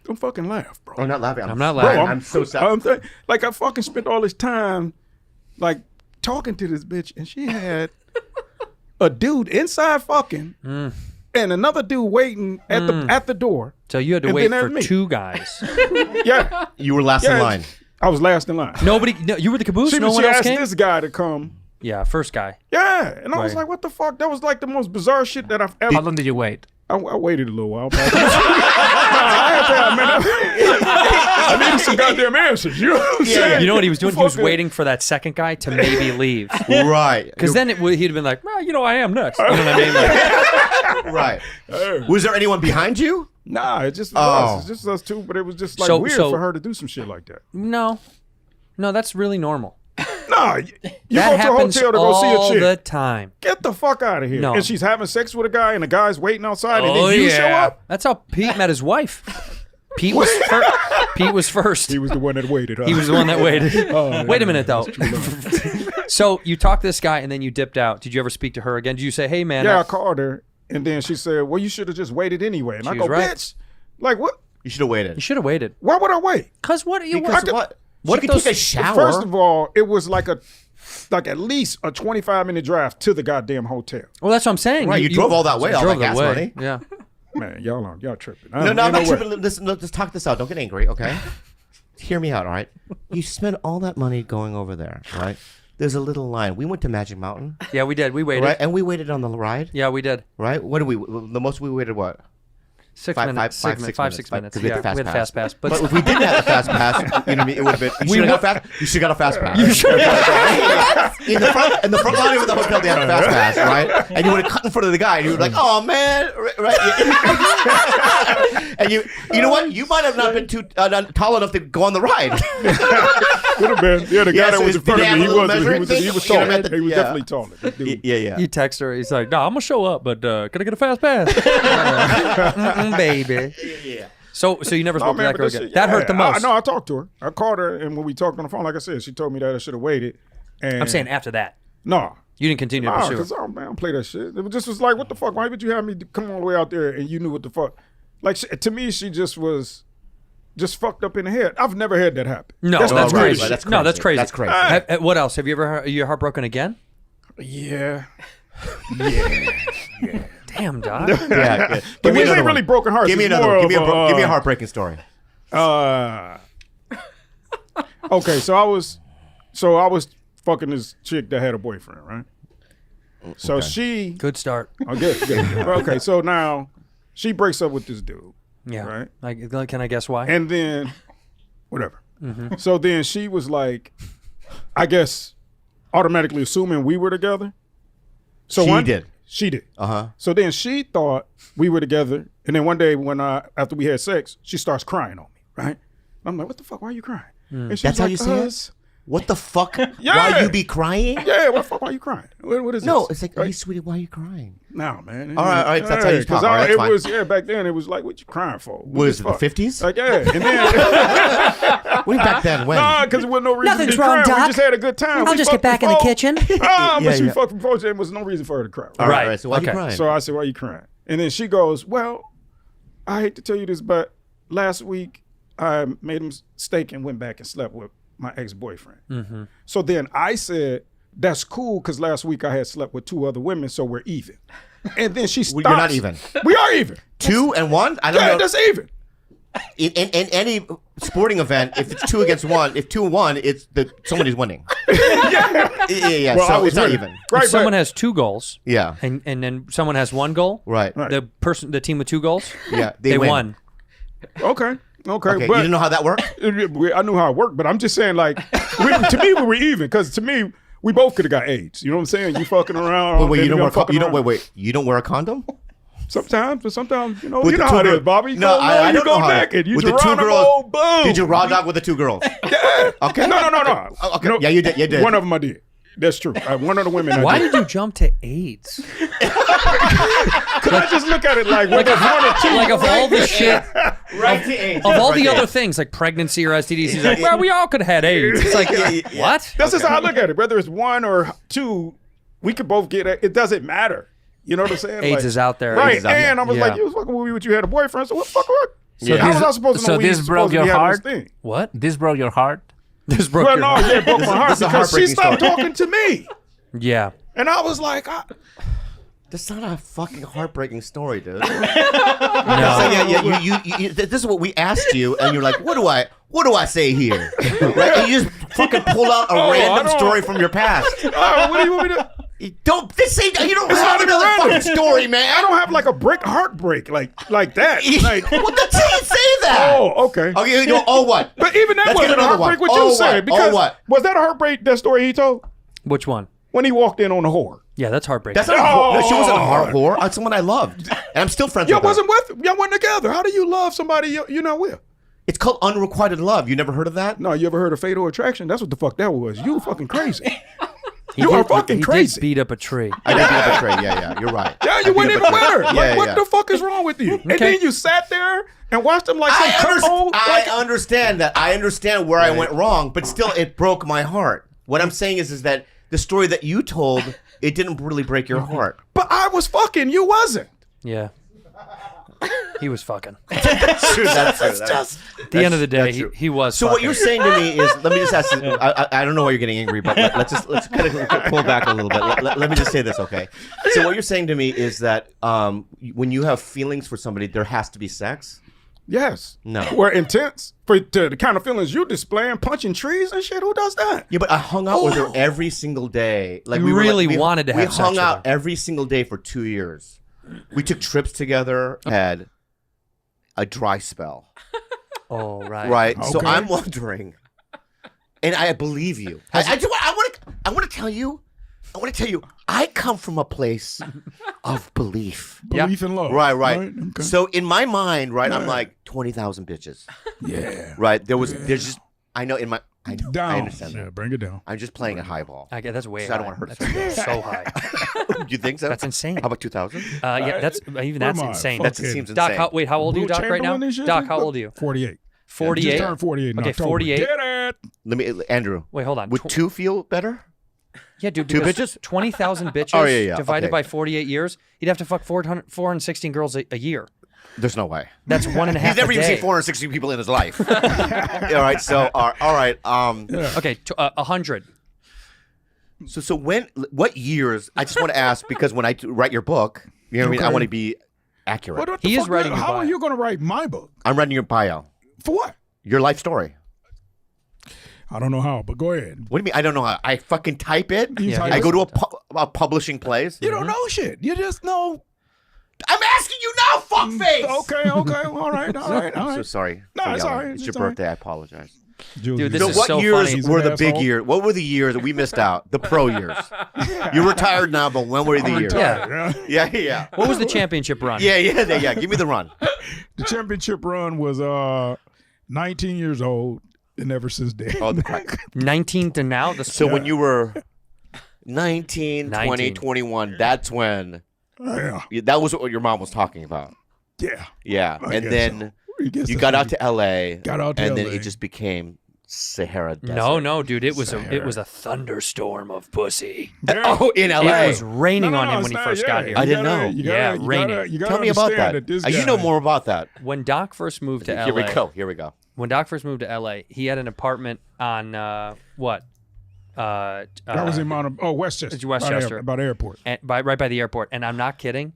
S2: Don't fucking laugh, bro.
S3: I'm not laughing.
S1: I'm not laughing.
S3: I'm so sad.
S2: Like I fucking spent all this time like talking to this bitch and she had a dude inside fucking and another dude waiting at the door.
S1: So you had to
S2: And
S1: wait
S2: then
S1: for
S2: there's me.
S1: 2 guys.
S2: Yeah,
S3: You were last in
S2: yeah.
S3: line.
S2: I was last in line.
S1: Nobody. No, you were the caboose.
S2: She,
S1: No
S2: she
S1: one else
S2: asked
S1: came.
S2: this guy to come.
S1: Yeah, first guy.
S2: Yeah, and I was
S1: Right.
S2: like, what the fuck? That was like the most bizarre shit that I've ever.
S6: How long did you wait?
S2: I waited a little while. But I needed some goddamn answers. You know what I'm saying?
S1: You know what he was doing? He was
S2: Fucking-
S1: waiting for that second guy to maybe leave.
S3: Right.
S1: Because then he'd have been like, well, I am next. You know what I mean? Like,
S3: Right. Was there anyone behind you?
S2: Nah, it just
S3: Oh.
S2: was. It's just us two, but it was just like weird for her to do some shit like that.
S1: no, that's really normal.
S2: Nah, you
S1: That
S2: go to a
S1: happens
S2: hotel to go see a
S1: all
S2: chick.
S1: the time.
S2: Get the fuck out of here.
S1: No.
S2: And she's having sex with a guy, and the guy's waiting outside, and
S1: Oh,
S2: then you show up.
S1: That's how Pete met his wife. Pete was first.
S2: He was the one that waited. Huh?
S1: He was the one that waited.
S2: Oh,
S1: Wait a minute, though. So you talked to this guy, and then you dipped out. Did you ever speak to her again? Did you say, hey, man?
S2: Yeah, I called her, and then she said, "Well, you should have just waited anyway." And I
S1: She
S2: go,
S1: was right.
S2: "Bitch, like what?
S3: You should have waited.
S1: You should have waited.
S2: Why would I wait?"
S1: Because what?
S3: Because what?
S1: What
S3: She
S1: if
S3: could
S1: those-
S3: take a shower.
S2: First of all, it was like at least a 25-minute drive to the goddamn hotel.
S1: Well, that's what I'm saying.
S3: Right, you drove all that way, all
S1: drove
S3: that gas money.
S1: Yeah.
S2: Man, y'all tripping.
S3: No, I'm not
S2: way.
S3: tripping. Listen, let's talk this out. Don't get angry, okay? Hear me out, all right? You spend all that money going over there, right? There's a little line. We went to Magic Mountain,
S1: Yeah, we did. We waited.
S3: right? And we waited on the ride,
S1: Yeah, we did.
S3: right? What did we? The most we waited what?
S1: 6
S3: Five-
S1: minutes.
S3: five-
S1: 6
S3: five-
S1: minutes.
S3: 6
S1: 5-6
S3: minutes,
S1: minutes.
S3: because we
S1: Yeah,
S3: had the
S1: we had a
S3: fast
S1: fast pass.
S3: But if we didn't have the fast pass, you know what I mean? It would have been. You should have got fast. You should have got a fast pass.
S1: You should
S3: in the front line of the hotel, they had a fast pass, right? And you would have cut in front of the guy, and you would be like, "Oh man," right? And you know what? You might have not been too tall enough to go on the ride.
S2: Could have been. Yeah, the guy
S3: Yeah,
S2: that
S3: so
S2: was in
S3: did
S2: front
S3: they
S2: of
S3: have
S2: me,
S3: a
S2: he
S3: little
S2: was
S3: measuring thing?
S2: he was
S3: You know,
S2: taller.
S3: at the-
S2: He was
S3: yeah.
S2: definitely taller. That dude.
S3: Yeah.
S1: You text her. He's like, "No, I'm gonna show up, but can I get a fast pass?" Baby.
S3: Yeah.
S1: So you never
S2: No,
S1: spoke
S2: man,
S1: to that
S2: but
S1: girl
S2: this
S1: again.
S2: shit-
S1: That hurt the
S2: yeah,
S1: most.
S2: No, I talked to her. I called her, and when we talked on the phone, like I said, she told me that I should have waited. And
S1: I'm saying after that,
S2: no.
S1: you didn't continue to
S2: Nah,
S1: pursue.
S2: because I don't play that shit. It just was like, what the fuck? Why would you have me come all the way out there and you knew what the fuck? Like, to me, she just was just fucked up in the head. I've never had that happen.
S1: No,
S2: that's
S1: that's
S2: weird
S1: crazy.
S2: shit.
S3: That's
S1: No, that's crazy.
S3: That's crazy.
S1: What else? Have you ever heard, are you heartbroken again?
S2: Yeah.
S1: Damn, dog.
S3: Yeah.
S2: But
S3: Give me
S2: these
S3: another
S2: ain't really
S3: one.
S2: broken hearts.
S3: Give me
S2: It's
S3: another
S2: more
S3: one. Give me
S2: of
S3: give me a heartbreaking story.
S2: Okay, so I was fucking this chick that had a boyfriend, right? So she
S1: Good start.
S2: oh, good. Okay, so now she breaks up with this dude,
S1: Yeah.
S2: right?
S1: Like, can I guess why?
S2: And then whatever.
S1: Mm-hmm.
S2: So then she was like, I guess automatically assuming we were together. So
S3: She did.
S2: She did.
S3: Uh-huh.
S2: So then she thought we were together, and then one day when after we had sex, she starts crying on me, right? I'm like, what the fuck? Why are you crying? And she's
S3: That's how
S2: like,
S3: you say it?
S2: "Us."
S3: What the fuck?
S2: Yeah.
S3: Why you be crying?
S2: Yeah, what the fuck? Why are you crying? What is
S3: No,
S2: this?
S3: it's like, hey, sweetie, why are you crying?
S2: No, man.
S3: All right, that's how you talk. All right,
S2: it
S3: fine.
S2: was back then. It was like, what you crying for?
S3: What is it, the
S2: fuck?
S3: 50s?
S2: Like yeah, and then
S3: Way back then, when?
S2: nah, because there was no reason
S1: Nothing's
S2: to be
S1: wrong,
S2: crying. We
S1: Doc.
S2: just had a good time.
S1: I'll
S2: We
S1: just get
S2: fucked
S1: back in the
S2: before.
S1: kitchen.
S2: Ah, but
S3: Yeah,
S2: she
S3: yeah.
S2: fucked before. There was no reason for her to cry.
S3: All
S1: Right.
S3: right, so why
S1: Okay.
S3: you crying?
S2: So I said, why are you crying? And then she goes, well, I hate to tell you this, but last week I made a mistake and went back and slept with my ex-boyfriend.
S1: Mm-hmm.
S2: So then I said, that's cool because last week I had slept with 2 other women, so we're even. And then she stops.
S3: You're not even.
S2: We are even.
S3: 2 and 1? I don't
S2: Yeah,
S3: know.
S2: that's even.
S3: In any sporting event, if it's 2 against 1, if 2-1, it's somebody's winning. Yeah.
S2: Well, I
S3: So
S2: was
S3: it's not
S2: winning.
S3: even.
S2: Right,
S1: If someone
S2: but,
S1: has 2 goals,
S3: Yeah.
S1: and then someone has 1 goal,
S3: Right.
S2: Right.
S1: the team with 2 goals,
S3: Yeah.
S1: they
S3: win.
S1: won.
S2: okay,
S3: Okay. You
S2: but
S3: didn't know how that worked?
S2: I knew how it worked, but I'm just saying, like, to me, we were even because to me, we both could have got AIDS. You know what I'm saying? You fucking around.
S3: Wait,
S2: then
S3: you don't
S2: I'm
S3: wear
S2: fucking around.
S3: wait. You don't wear a condom?
S2: Sometimes, but sometimes, you know
S3: With
S2: you
S3: the
S2: know
S3: two
S2: how it
S3: girls-
S2: is, Bobby.
S3: No, I
S2: you
S3: don't
S2: go
S3: know how it-
S2: naked. You
S3: with the two
S2: Geronimo,
S3: girls-
S2: boom.
S3: Did you raw dog with the 2 girls?
S2: Yeah.
S3: Okay.
S2: No.
S3: Okay.
S2: No,
S3: Yeah, you did. You did.
S2: One of them I did. That's true. One of the women.
S1: Why
S2: I did.
S1: did you jump to AIDS?
S2: Could I just look at it like whether it's one or two?
S1: Like of all the shit,
S3: Right to AIDS.
S1: of all
S3: Right
S1: the
S3: to
S1: other
S3: AIDS.
S1: things like pregnancy or STDs, he's like, well, we all could have had AIDS. It's like, what?
S2: That's just how I look at it. Whether it's 1 or 2, we could both get it. It doesn't matter. You know what I'm saying?
S1: AIDS
S2: Like,
S1: is out there.
S2: Right.
S3: AIDS is out there.
S2: And I was
S1: Yeah.
S2: like, you was fucking with me when you had a boyfriend. So what the fuck?
S3: Yeah.
S2: How was I supposed to know
S6: So
S2: we
S6: this
S2: was
S6: broke
S2: supposed to
S6: your
S2: be having
S6: heart?
S2: this thing?
S1: What?
S6: This broke your heart?
S1: This broke
S2: Well,
S1: your
S2: no,
S1: heart.
S2: yeah, it broke my heart
S3: This is a
S2: because she
S3: heartbreaking
S2: stopped
S3: story.
S2: talking to me.
S1: Yeah.
S2: And I was like,
S3: That's not a fucking heartbreaking story, dude.
S1: No.
S3: This is what we asked you, and you're like, what do I say here? Right? And you just fucking pull out a random story from your past.
S2: What do you want me to?
S3: You don't
S2: It's
S3: have
S2: not
S3: another
S2: random.
S3: fucking story, man.
S2: I don't have like a heartbreak like that. Like,
S3: What the hell you say that?
S2: oh, okay.
S3: Okay, you know, oh what?
S2: But even that
S3: Let's get
S2: wasn't a
S3: another
S2: heartbreak.
S3: one.
S2: What you
S3: Oh,
S2: said?
S3: what?
S2: Because
S3: Oh, what?
S2: was that a heartbreak? That story he told
S1: Which one?
S2: when he walked in on the whore.
S1: Yeah, that's heartbreaking.
S3: That's not a whore. No, she wasn't a heart whore. That's someone I loved, and I'm still friends
S2: Y'all
S3: with her.
S2: y'all wasn't together. How do you love somebody you're not with?
S3: It's called unrequited love. You never heard of that?
S2: No, you ever heard of fatal attraction? That's what the fuck that was. You fucking crazy.
S1: He
S2: You are
S1: did-
S2: fucking
S1: he
S2: crazy.
S1: did beat up a tree.
S3: I did beat up a tree. Yeah, you're right.
S2: Yeah,
S3: I
S2: you
S3: beat
S2: went
S3: up
S2: even
S3: a tree.
S2: with her.
S3: Yeah,
S2: Like, what
S3: yeah.
S2: the fuck is wrong with you? And then you sat there and watched them like some cuckold.
S3: I understand that. I understand where I went wrong, but still, it broke my heart. What I'm saying is that the story that you told, it didn't really break your heart.
S2: But I was fucking. You wasn't.
S1: Yeah. He was fucking.
S3: That's true. That's true. That's
S1: At the end of the day,
S3: true.
S1: he was
S3: So
S1: fucking.
S3: what you're saying to me is, let me just ask you, I don't know why you're getting angry, but let's kind of pull back a little bit. Let me just say this, okay? So what you're saying to me is that when you have feelings for somebody, there has to be sex?
S2: Yes.
S3: No.
S2: We're intense for the kind of feelings you displaying, punching trees and shit. Who does that?
S3: Yeah, but I hung out with her every single day. Like
S1: You
S3: we were
S1: really
S3: we
S1: wanted to have sex
S3: We hung
S1: with
S3: out
S1: her.
S3: every single day for 2 years. We took trips together, had a dry spell.
S1: Oh, right.
S3: Right. So
S2: Okay.
S3: I'm wondering, and I believe you. I want to tell you. I come from a place of belief.
S2: Belief in love.
S3: Right.
S2: Okay.
S3: So in my mind, right, I'm like 20,000 bitches.
S2: Yeah.
S3: Right. There's just. I know in my. I know.
S2: Down.
S3: I understand
S2: Yeah,
S3: that.
S2: bring it down.
S3: I'm just playing a highball.
S1: I get that's way.
S3: So I don't
S1: high.
S3: wanna hurt
S1: That's so high.
S3: You think so?
S1: That's insane.
S3: How about 2,000?
S1: Yeah, that's even that's
S2: am I?
S1: insane.
S2: Fuck
S3: That seems
S1: Doc,
S3: insane.
S1: how old are you,
S2: Will
S1: Doc, right now?
S2: Chamberlain and shit?
S1: Doc, how old are you?
S2: 48.
S1: 48.
S2: Just turned 48 in
S1: Okay,
S2: October.
S1: 48.
S2: Get it.
S3: Let me, Andrew.
S1: Wait, hold on.
S3: Would two feel better?
S1: Yeah, dude.
S3: Two
S1: because
S3: bitches?
S1: 20,000 bitches
S3: Oh, yeah,
S1: divided
S3: okay.
S1: by 48 years. You'd have to fuck 416 girls a year.
S3: There's no way.
S1: That's one and a half
S3: He's never
S1: a
S3: even
S1: day.
S3: seen 460 people in his life. All right. So, all right.
S1: Okay, 100.
S3: So what years? I just want to ask because when I write your book, you know what I mean. I
S2: Okay.
S3: want to be accurate.
S2: What the
S1: He is
S2: fuck?
S1: writing your
S2: How are
S1: bio.
S2: you going to write my book?
S3: I'm writing your bio,
S2: For what?
S3: your life story.
S2: I don't know how, but go ahead.
S3: What do you mean? I don't know how. I fucking type it.
S2: You type
S3: I
S2: it.
S3: go to a publishing place.
S2: You don't know shit. You just know.
S3: I'm asking you now, fuckface.
S2: Okay. All right.
S3: I'm so sorry.
S2: No,
S3: for
S2: it's
S3: yelling.
S2: all right,
S3: It's
S2: it's
S3: your
S2: all right.
S3: birthday. I apologize.
S1: Dude, this
S3: So
S1: is
S3: what
S1: so
S3: years
S1: funny.
S3: were
S2: He's an
S3: the big
S2: asshole.
S3: years? What were the years that we missed out? The pro years. You're retired now, but when were the years?
S1: Yeah.
S3: Yeah.
S1: What was the championship run?
S3: Yeah. Give me the run.
S2: The championship run was 19 years old and ever since then.
S3: Oh, the crack.
S1: 19 to now.
S3: So when you were 19, 20,
S1: 19.
S3: 21, that's when
S2: Yeah.
S3: that was what your mom was talking about.
S2: Yeah.
S3: Yeah.
S2: I
S3: And
S2: guess
S3: then
S2: so. I guess
S3: you
S2: so.
S3: got out to LA.
S2: Got out to
S3: and then
S2: LA.
S3: it just became Sahara Desert.
S1: No, dude. It was a thunderstorm of pussy.
S3: Oh, in LA.
S1: It was raining
S2: No,
S1: on
S2: no,
S1: him
S2: it's
S1: when he
S2: not-
S1: first
S2: yeah,
S1: got here.
S2: you
S3: I didn't
S2: gotta-
S3: know.
S2: you
S1: Yeah,
S2: gotta- you
S1: raining.
S2: gotta- you gotta
S3: Tell me about
S2: understand
S3: that.
S2: this
S3: You know
S2: guy-
S3: more about that.
S1: When Doc first moved to LA,
S3: Here we go. Here we go.
S1: when Doc first moved to LA, he had an apartment on what?
S2: That was in Westchester.
S1: It's Westchester.
S2: By the airport.
S1: And right by the airport. And I'm not kidding.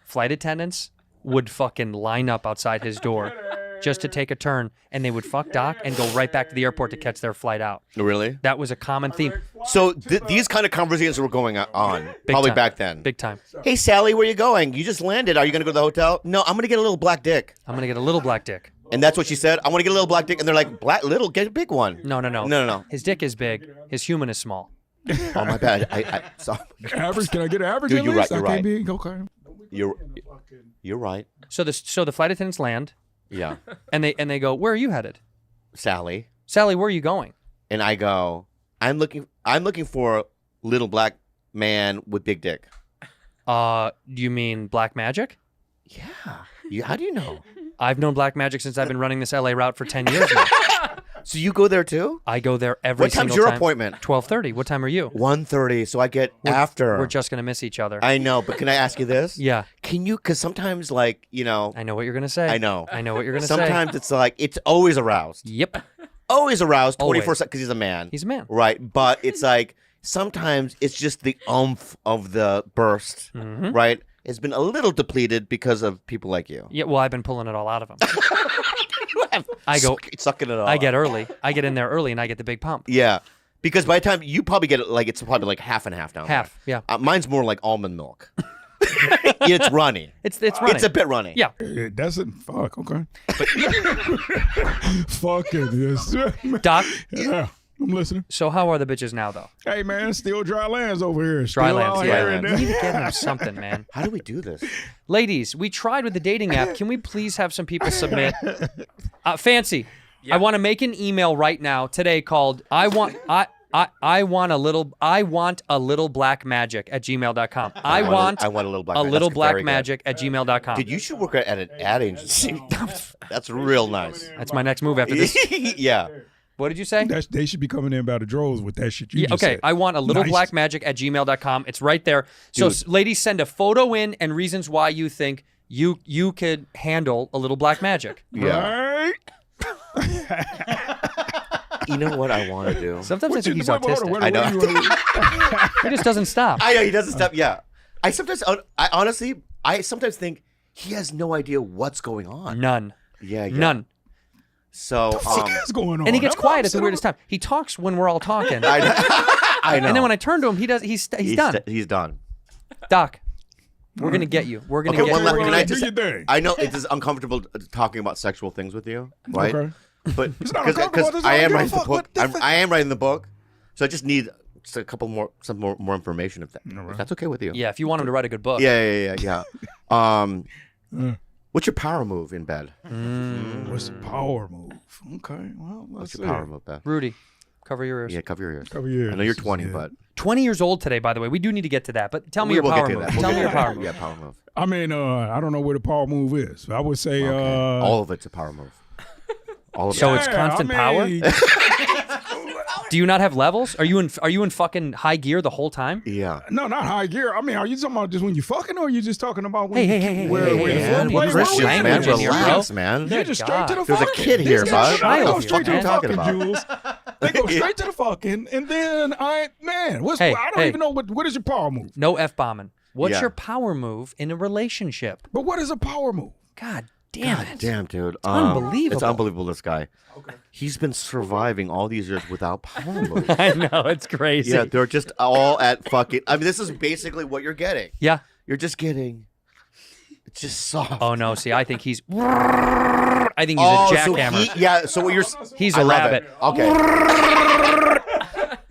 S1: Flight attendants would fucking line up outside his door just to take a turn, and they would fuck Doc and go right back to the airport to catch their flight out.
S3: Really?
S1: That was a common theme.
S3: So these kind of conversations were going on
S1: Big
S3: probably
S1: time.
S3: back then.
S1: Big time.
S3: Hey, Sally, where you going? You just landed. Are you going to go to the hotel? No, I'm going to get a little black dick.
S1: I'm going to get a little black dick.
S3: And that's what she said. I want to get a little black dick. And they're like, black little, get a big one.
S1: No. His dick is big. His human is small.
S3: Oh, my bad. So,
S2: Average? Can I get an average?
S3: Dude,
S2: at
S3: you're
S2: least?
S3: right, you're
S2: I
S3: right.
S2: can't be okay.
S3: you're right.
S1: So the flight attendants land,
S3: Yeah.
S1: and they go, "Where are you headed,
S3: Sally.
S1: Sally? Where are you going?"
S3: And I go, I'm looking for a little black man with big dick.
S1: Do you mean Black Magic?
S3: Yeah. How do you know?
S1: I've known Black Magic since I've been running this LA route for 10 years now.
S3: So you go there too?
S1: I go there every
S3: What time's
S1: single
S3: your
S1: time.
S3: appointment?
S1: 12:30. What time are you?
S3: 1:30. So I get after.
S1: We're just gonna miss each other.
S3: I know, but can I ask you this?
S1: Yeah,
S3: Can you? Because sometimes, like, you know,
S1: I know what you're gonna say.
S3: I know.
S1: I know what you're gonna say.
S3: Sometimes it's like it's always aroused.
S1: Yep.
S3: Always aroused.
S1: Always.
S3: 24/7 because he's a man.
S1: He's a man.
S3: Right, but it's like sometimes it's just the oomph of the burst, right? It's been a little depleted because of people like you.
S1: Yeah, well, I've been pulling it all out of him. I go,
S3: sucking it all.
S1: I get early. I get in there early, and I get the big pump.
S3: Yeah, because by the time you probably get it, like it's probably like half and half now.
S1: Half, yeah.
S3: Mine's more like almond milk. It's runny.
S1: It's running.
S3: It's a bit runny.
S1: Yeah.
S2: It doesn't. Fuck. Okay. Fucking yes.
S1: Doc,
S2: Yeah, I'm listening.
S1: so how are the bitches now, though?
S2: Hey man, still dry lands over here.
S1: Dry
S2: Still
S1: lands,
S2: out
S1: yeah.
S2: here and
S1: We
S2: there.
S1: need to get him something, man.
S3: How do we do this?
S1: Ladies, we tried with the dating app. Can we please have some people submit? Fancy, I want to make an email right now today called I want a little black magic at gmail.com. I want
S3: a little black
S1: a
S3: magic.
S1: little
S3: That's
S1: black
S3: very good.
S1: magic at gmail.com.
S3: Dude, you should work at an ad agency. That's real nice.
S1: That's my next move after this.
S3: Yeah.
S1: What did you say?
S2: They should be coming in by the droves with that shit you
S1: Yeah,
S2: just
S1: okay,
S2: said.
S1: I want a little
S2: Nice.
S1: black magic at gmail.com. It's right there. So
S3: Dude.
S1: ladies, send a photo in and reasons why you think you could handle a little black magic.
S3: Yeah.
S2: Right?
S3: You know what I want to do?
S1: Sometimes I think he's
S2: Hold on,
S1: autistic.
S3: I know.
S1: He just doesn't stop.
S3: I know he doesn't stop. Yeah. I honestly sometimes think he has no idea what's going on.
S1: None.
S3: Yeah.
S1: None.
S3: So,
S2: What's going on?
S1: And he gets
S2: I'm
S1: quiet at the
S2: sitting
S1: weirdest time. He talks when we're all talking.
S3: I know.
S1: And then when I turn to him, he's done.
S3: He's done.
S1: Doc, we're going to get you. We're going to
S3: Okay,
S1: get
S3: one
S1: you.
S3: last-
S1: We're
S3: can I
S1: gonna-
S2: do
S3: just-
S2: your thing.
S3: I know it is uncomfortable talking about sexual things with you, right?
S2: Okay.
S3: But
S2: not
S3: because
S2: uncomfortable, it's
S3: I
S2: not
S3: am
S2: give a
S3: writing the
S2: fuck.
S3: book,
S2: What the fuck?
S3: I am writing the book, so I just need just a couple more information if
S2: right.
S3: that's okay with you.
S1: Yeah, if you want him to write a good book.
S3: Yeah. What's your power move in bed?
S2: What's the power move? Okay, well,
S3: What's
S2: let's
S3: your power move, Beth?
S1: Rudy, cover your ears.
S3: Yeah, cover your ears.
S2: Cover your ears.
S3: I know you're 20,
S2: Yeah.
S3: but
S1: 20 years old today, by the way. We do need to get to that, but tell me
S3: we
S1: your
S3: will
S1: power
S3: get to
S1: move.
S3: that. We'll
S1: Tell
S3: get
S1: me your
S3: to
S1: power
S3: that.
S1: move.
S3: Yeah, power move.
S2: I mean, I don't know where the power move is. I would say,
S3: Okay. All of it's a power move. All of
S1: So
S3: it.
S1: it's constant power? Do you not have levels? Are you in fucking high gear the whole time?
S3: Yeah.
S2: No, not high gear. I mean, are you talking about just when you fucking, or are you just talking about when
S1: Hey,
S2: where
S1: hey,
S2: the
S1: man.
S2: foreplay-
S1: What
S2: where
S3: Christians,
S2: we
S3: man,
S1: language in here, bro?
S3: relax, man.
S2: You're just straight to the
S3: There's a
S2: fucking.
S3: kid here,
S2: These
S3: bud.
S2: guys
S1: I
S2: go
S1: know
S2: straight to
S3: what
S2: the
S3: you're talking
S2: fucking,
S3: about.
S2: Jules. They go straight to the fucking, and then I
S1: Hey,
S2: don't even know what is your power move.
S1: No F-bombing. What's
S3: Yeah.
S1: your power move in a relationship?
S2: But what is a power move?
S1: God damn it.
S3: Damn, dude.
S1: unbelievable.
S3: It's unbelievable, this guy. Okay. He's been surviving all these years without power moves.
S1: I know, it's crazy.
S3: Yeah, they're just all at fucking. I mean, this is basically what you're getting.
S1: Yeah.
S3: You're just getting. It's just soft.
S1: Oh, no. See, I think he's... I think he's a jackhammer.
S3: So what you're.
S1: He's
S3: I
S1: a
S3: love
S1: rabbit.
S3: it. Okay.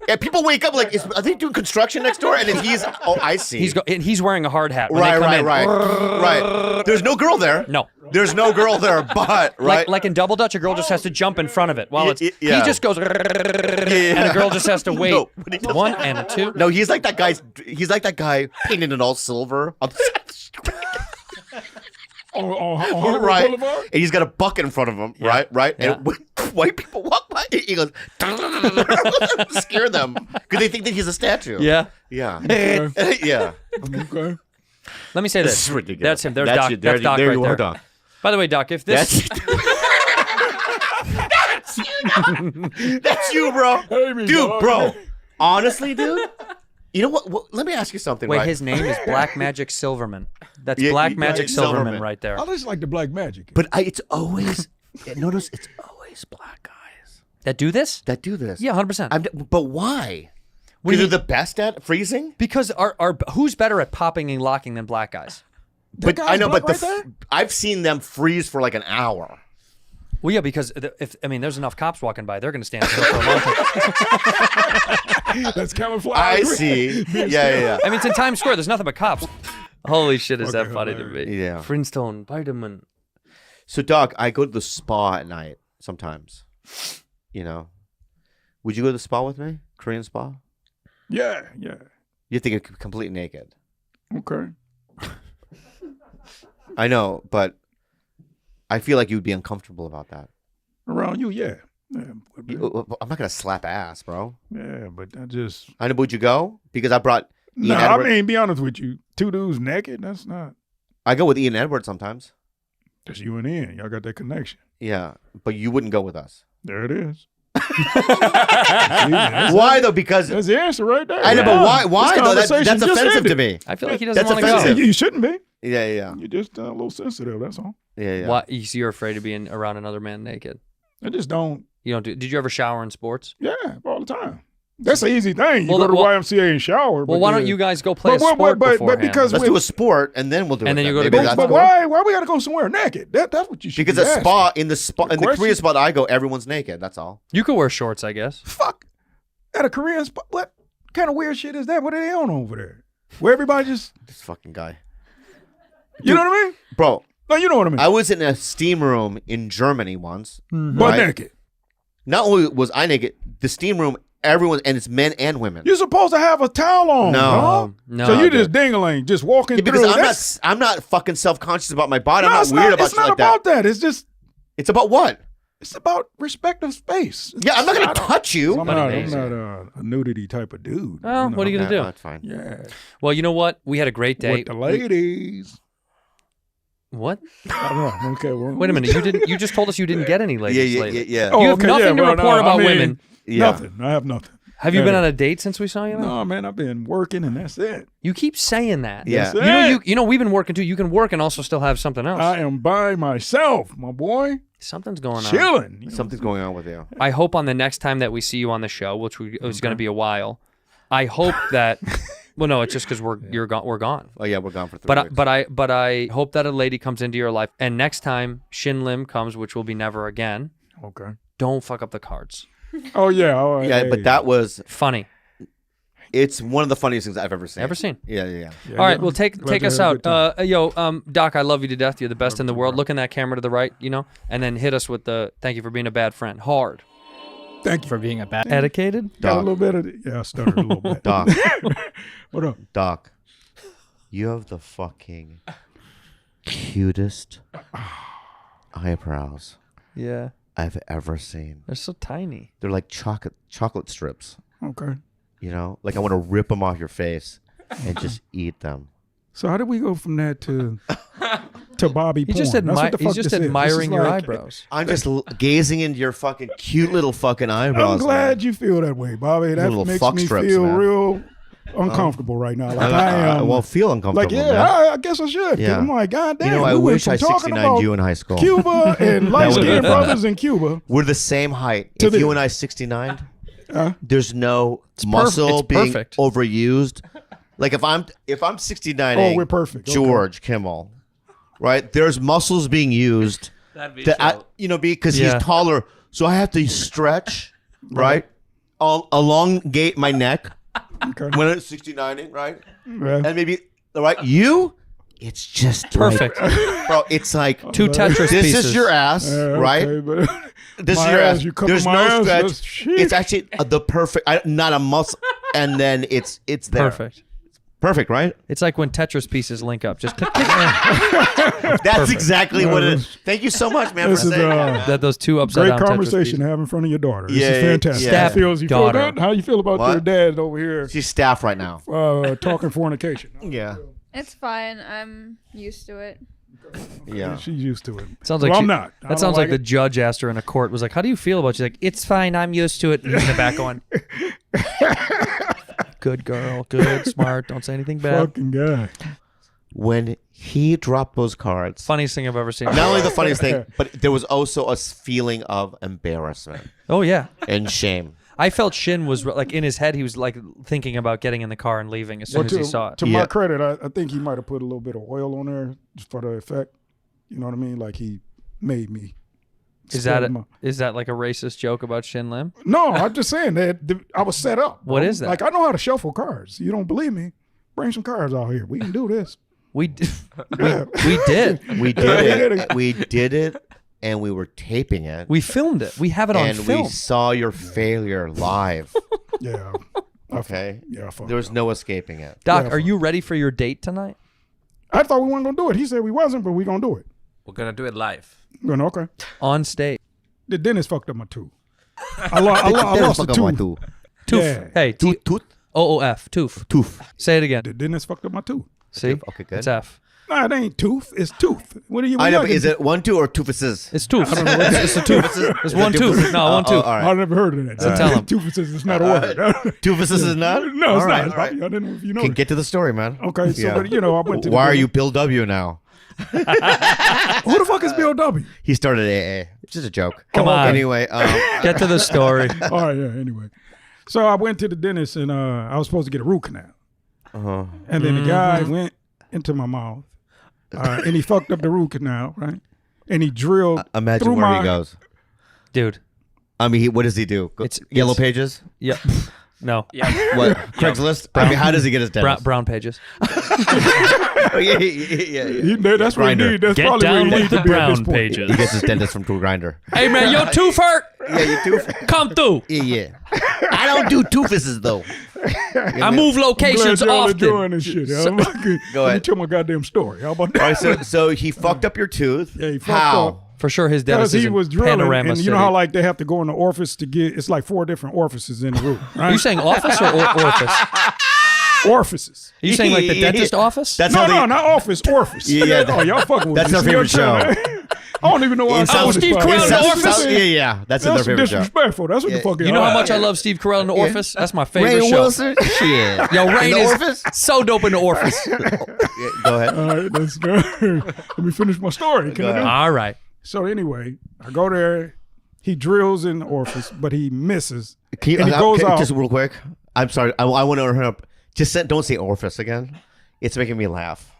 S3: Yeah, people wake up like, are they doing construction next door? And then he's. Oh, I see.
S1: And he's wearing a hard hat when they come in.
S3: Right. There's no girl there.
S1: No.
S3: There's no girl there, but right.
S1: Like in Double Dutch, a girl just has to jump in front of it while it's...
S3: Yeah.
S1: He just goes... And a girl just has to wait.
S3: No, when he does
S1: One and a two.
S3: No, he's like that guy. He's like that guy painted in all silver on the side of the street.
S2: On Hollywood
S3: Right.
S2: Boulevard?
S3: And he's got a bucket in front of him. Right.
S1: Yeah.
S3: And when white people walk by, he goes scare them because they think that he's a statue.
S1: Yeah.
S3: Yeah.
S2: Okay.
S3: Yeah.
S2: Okay.
S1: Let me say
S3: This
S1: this.
S3: is ridiculous.
S1: That's him. There's
S3: That's
S1: Doc.
S3: you.
S1: That's Doc
S3: there
S1: right
S3: you
S1: there.
S3: are, Doc.
S1: By the way, Doc, if this...
S3: That's you, bro.
S2: Amy,
S3: Dude,
S2: dog.
S3: bro. Honestly, dude. You know what? Let me ask you something.
S1: Wait,
S3: right?
S1: his name is Black Magic Silverman. That's
S3: Yeah,
S1: Black
S3: yeah,
S1: Magic
S3: Silverman.
S1: Silverman right there.
S2: I just like the black magic.
S3: But it's always notice it's always black guys
S1: That do this?
S3: that do this.
S1: Yeah, 100%.
S3: But why?
S1: What do
S3: Because
S1: you-
S3: they're the best at freezing.
S1: Because who's better at popping and locking than black guys?
S3: But
S2: guy's
S3: I know, but
S2: black right there?
S3: I've seen them freeze for like an hour.
S1: Well, yeah, because there's enough cops walking by, they're going to stand still for a long time.
S2: That's camouflage.
S3: I see. Yeah.
S1: I mean, it's in Times Square. There's nothing but cops. Holy shit, is that
S2: Okay,
S1: funny to me?
S3: Yeah.
S1: Flintstone, vitamin.
S3: So, Doc, I go to the spa at night sometimes. You know, would you go to the spa with me? Korean spa?
S2: Yeah.
S3: You have to get completely naked.
S2: Okay.
S3: I know, but I feel like you'd be uncomfortable about that.
S2: Around you, yeah. Yeah,
S3: I'm not gonna slap ass, bro.
S2: yeah, but I just.
S3: I know, would you go? Because I brought Ian
S2: No, I
S3: Edwards.
S2: mean, be honest with you. Two dudes naked, that's not.
S3: I go with Ian Edwards sometimes.
S2: That's you and Ian. Y'all got that connection.
S3: Yeah, but you wouldn't go with us.
S2: There it is.
S3: Why though? Because
S2: That's the answer right there.
S3: I know, but why?
S2: This
S3: Why though? That's
S2: conversation just
S3: offensive to
S2: ended.
S3: me.
S1: I feel like he doesn't
S3: That's
S1: want to
S3: offensive.
S1: go.
S2: You shouldn't be.
S3: Yeah.
S2: You're just a little sensitive. That's all.
S3: Yeah.
S1: Why? So you're afraid of being around another man naked?
S2: I just don't.
S1: You don't do. Did you ever shower in sports?
S2: Yeah, all the time. That's an easy thing. You
S1: Well,
S2: go to the
S1: well-
S2: YMCA and shower.
S1: Well,
S2: but
S1: why
S2: yeah.
S1: don't you guys go play a
S2: But-
S1: sport
S2: but
S1: beforehand?
S2: because
S3: Let's do a sport and then we'll do it.
S1: And then you go to
S3: Maybe
S1: bed.
S3: that's
S2: But
S3: cool.
S2: why we got to go somewhere naked? That's what you should
S3: Because
S2: be
S3: a
S2: asking.
S3: spa in the Korean
S2: question?
S3: spot I go, everyone's naked. That's all.
S1: You could wear shorts, I guess.
S2: Fuck. At a Korean spot. What kind of weird shit is that? What are they on over there? Where everybody just,
S3: This fucking guy,
S2: you know what I mean?
S3: bro.
S2: No, you know what I mean.
S3: I was in a steam room in Germany once.
S2: Butt
S3: right?
S2: naked.
S3: Not only was I naked, the steam room, everyone, and it's men and women.
S2: You're supposed to have a towel on.
S3: No.
S2: dog.
S1: No.
S2: So you
S1: dude.
S2: just ding-a-ling, just walking
S3: Yeah, because
S2: through.
S3: I'm not fucking self-conscious about my body.
S2: No,
S3: I'm
S2: it's
S3: not weird about
S2: It's
S3: shit
S2: not
S3: like
S2: about
S3: that.
S2: that. It's just.
S3: It's about what?
S2: It's about respect of space.
S3: Yeah, I'm not gonna touch you.
S2: I'm not a nudity type of dude.
S1: Well, what are you gonna do?
S3: That's fine.
S2: Yeah.
S1: Well, you know what? We had a great day.
S2: With the ladies.
S1: What?
S2: I don't know. Okay. Well,
S1: Wait a minute. You didn't. You just told us you didn't get any ladies lately.
S3: Yeah.
S2: Oh,
S1: You have
S2: okay,
S1: nothing to
S2: well,
S1: report
S2: no,
S1: about
S2: I mean,
S1: women.
S3: Yeah.
S2: Nothing. I have nothing.
S1: Have you been
S2: Yeah.
S1: on a date since we saw you?
S2: No, man. I've been working and that's it.
S1: You keep saying that.
S3: Yeah.
S2: That's it.
S1: You know we've been working too. You can work and also still have something else.
S2: I am by myself, my boy.
S1: Something's going on.
S2: Chilling. You know?
S3: Something's going on with you.
S1: I hope on the next time that we see you on the show, which is going to be a while, I hope that. Well, no, it's just because we're gone.
S3: Oh yeah, we're gone for 3 weeks.
S1: But I hope that a lady comes into your life, and next time Shin Lim comes, which will be never again.
S2: Okay.
S1: Don't fuck up the cards.
S2: Oh, yeah. Oh,
S3: Yeah,
S2: hey.
S3: but that was.
S1: Funny.
S3: It's one of the funniest things I've ever seen.
S1: Ever seen?
S3: Yeah.
S2: Yeah,
S1: All right,
S2: yeah.
S1: well, take
S2: Glad you
S1: us
S2: had a
S1: out.
S2: good time.
S1: Doc, I love you to death. You're the best in the world. Look in that camera to the right, and then hit us with the thank you for being a bad friend. Hard.
S2: Thank you.
S6: For being a bad.
S1: Educated?
S2: Got a
S3: Doc.
S2: little bit of it. Yeah, I stuttered a little bit.
S3: Doc.
S2: What up?
S3: Doc. You have the fucking cutest eyebrows
S1: Yeah.
S3: I've ever seen.
S1: They're so tiny.
S3: They're like chocolate strips.
S2: Okay.
S3: You know, like I want to rip them off your face and just eat them.
S2: So how did we go from that to Bobby
S1: He's
S2: porn?
S1: just,
S2: That's what the
S1: he's
S2: fuck
S1: just
S2: this is. This is
S1: admiring your
S2: like-
S1: eyebrows.
S3: I'm just gazing into your fucking cute little fucking eyebrows.
S2: I'm glad
S3: man.
S2: you feel that way, Bobby. That
S3: Little
S2: makes
S3: fuck
S2: me
S3: strips,
S2: feel
S3: man.
S2: real uncomfortable right now. Like I am.
S3: won't feel uncomfortable.
S2: like, yeah,
S3: man.
S2: I guess I should. 'Cause
S3: Yeah.
S2: I'm like, God damn.
S3: You know, I
S2: we went
S3: wish
S2: from
S3: I
S2: talking
S3: 69'd
S2: about
S3: you in high school.
S2: Cuba and light
S3: would've
S2: skinned
S3: been fun.
S2: brothers in Cuba.
S3: We're the same height.
S2: To
S3: If
S2: the-
S3: you and I 69'd,
S2: Huh?
S3: there's no muscle
S1: it's
S3: being
S1: perfect.
S3: overused. Like if I'm 69,
S2: Oh, we're perfect. Okay.
S3: George Kimmel, right? There's muscles being used because
S1: Yeah.
S3: he's taller, so I have to stretch, right? Elongate my neck
S2: Okay.
S3: when it's 69, right?
S2: Yeah.
S3: And maybe right it's just
S1: Perfect.
S3: like, bro. It's like
S1: Two Tetris
S3: this
S1: pieces.
S3: is your ass, right?
S2: Okay, but
S3: This
S2: my
S3: is your
S2: ass,
S3: ass.
S2: you cover
S3: There's
S2: my
S3: no
S2: ass,
S3: stretch.
S2: that's shit.
S3: It's actually the perfect, not a muscle, and then it's there.
S1: Perfect.
S3: Perfect, right?
S1: It's like when Tetris pieces link up. Just click, click.
S3: That's exactly what it is. Thank you so much, man,
S2: This
S3: for
S2: is
S3: saying that.
S1: that those two upside
S2: great
S1: down Tetris
S2: conversation
S1: pieces.
S2: to have in front of your daughter. This
S3: Yeah,
S2: is fantastic.
S3: yeah.
S2: How you feel
S1: Daughter.
S2: good? How you feel about
S3: What?
S2: your dad over here
S3: She's staff right now.
S2: talking fornication?
S3: Yeah,
S5: It's fine. I'm used to it.
S3: yeah.
S2: She's used to it.
S1: Sounds like
S2: well,
S1: she-
S2: I'm not. I
S1: That
S2: don't
S1: sounds like the
S2: it.
S1: judge asked her in a court, was like, how do you feel about it? She's like, it's fine. I'm used to it. And in the back going, good girl. Good. Smart. Don't say anything bad.
S2: fucking guy.
S3: When he dropped those cards,
S1: Funniest thing I've ever seen.
S3: not only the funniest thing, but there was also a feeling of embarrassment
S1: Oh, yeah.
S3: and shame.
S1: I felt Shin was like in his head. He was like thinking about getting in the car and leaving as soon as he saw it.
S2: To
S3: Yeah.
S2: my credit, I think he might have put a little bit of oil on there just for the effect. You know what I mean? Like he made me.
S1: Is
S2: spill
S1: that
S2: my-
S1: like a racist joke about Shin Lim?
S2: No, I'm just saying that I was set up.
S1: What
S2: bro.
S1: is that?
S2: Like I know how to shuffle cards. You don't believe me? Bring some cards out here. We can do this.
S1: We did.
S2: Yeah.
S1: We did.
S3: We did it. We did it, and we were taping it.
S1: We filmed it. We have it on
S3: and
S1: film.
S3: we saw your failure live.
S2: Yeah.
S3: Okay.
S2: Yeah. I fucked
S3: There was
S2: up.
S3: no escaping it.
S1: Doc,
S2: Yeah,
S1: are you ready for your date tonight?
S2: I thought we weren't gonna do it. He said we wasn't, but we gonna do it.
S6: We're gonna do it live.
S2: Going okay.
S1: On stage.
S2: The dentist fucked up my tooth. I lost a tooth.
S1: Tooth.
S2: Yeah.
S1: Hey,
S3: Tooth.
S1: T-O-O-F. Tooth.
S3: Tooth.
S1: Say it again.
S2: The dentist fucked up my tooth.
S1: See?
S3: Okay, good.
S1: It's F.
S2: Nah, it ain't tooth. It's tooth. What are you?
S3: I know, but is it 1 2 or toofuses?
S1: It's tooth. It's a tooth. It's one tooth. No, one tooth.
S3: All right.
S2: I never heard of that.
S1: So tell him.
S2: Toofuses is not a word.
S3: Toofuses is not?
S2: No, it's
S3: All right,
S2: not.
S3: all right.
S2: I didn't know if you know.
S3: Can
S2: that.
S3: get to the story, man.
S2: Okay, so
S3: Yeah.
S2: but, I went to.
S3: Why
S2: the
S3: are you Bill W now?
S2: Who the fuck is Bill W?
S3: He started AA. It's just a joke.
S1: Come on.
S3: Anyway,
S1: Get to the story.
S2: All right, yeah. Anyway, so I went to the dentist and I was supposed to get a root canal, and then the guy went into my mouth, and he fucked up the root canal, right? And he drilled.
S3: imagine
S2: through
S3: where
S2: my,
S3: he goes.
S1: Dude.
S3: I mean, what does he do? Yellow Pages?
S1: Yeah. No.
S3: What? Craigslist? I mean, how does he get his dentist?
S1: Brown pages.
S3: Oh, yeah.
S2: That's what he
S3: Grindr.
S2: need. That's
S6: Get
S2: probably
S6: down
S2: what he
S6: with
S2: need
S6: the
S2: to be at this
S6: brown
S2: point.
S6: pages.
S3: He gets his dentist from True Grinder.
S1: Hey, man, your tooth hurt.
S3: Yeah, you too.
S1: Come through.
S3: Yeah. I don't do toofuses though.
S1: I move
S2: I'm
S1: locations
S2: glad y'all
S1: often.
S2: enjoying this shit.
S3: Go
S2: Let me
S3: ahead.
S2: tell my goddamn story. How about that?
S3: All right, so he fucked up your tooth.
S2: Yeah, he fucked
S3: How?
S2: up.
S1: For sure, his
S2: Because
S1: dentist is
S2: he
S1: in
S2: was drilling,
S1: Panorama
S2: and
S1: City.
S2: you know how like they have to go in the orifice to get. It's like 4 different orifices in the root.
S1: Are
S2: Right?
S1: you saying office or orifice?
S2: Orifices?
S1: Are you saying like the dentist office?
S3: That's
S2: No,
S3: how
S2: no,
S3: they,
S2: not office. Orifice.
S3: Yeah,
S2: Oh, y'all fucking with
S3: that's
S2: me.
S3: our
S2: See what
S3: favorite
S2: I'm saying? I don't even know why.
S3: In
S2: I'm
S3: South-
S2: saying
S1: Steve
S2: this.
S1: Carell in the
S2: That's-
S1: Office?
S2: that's-
S3: Yeah, that's their
S2: That's
S3: favorite show.
S2: disrespectful. That's what the fuck.
S1: You know how much I love Steve Carell in The Orifice? That's my favorite
S3: Rainn
S1: show.
S3: Wilson? Shit.
S1: Yo,
S3: In
S1: Rain
S3: the
S1: is
S3: Orifice?
S1: so dope in The Orifice.
S3: Yeah, go ahead.
S2: All right, let's go. Let me finish my story. Can I do?
S1: All right.
S2: So anyway, I go there. He drills in the orifice, but he misses.
S3: Can you,
S2: And he goes out.
S3: just real quick? I'm sorry. I want to interrupt. Don't say orifice again. It's making me laugh.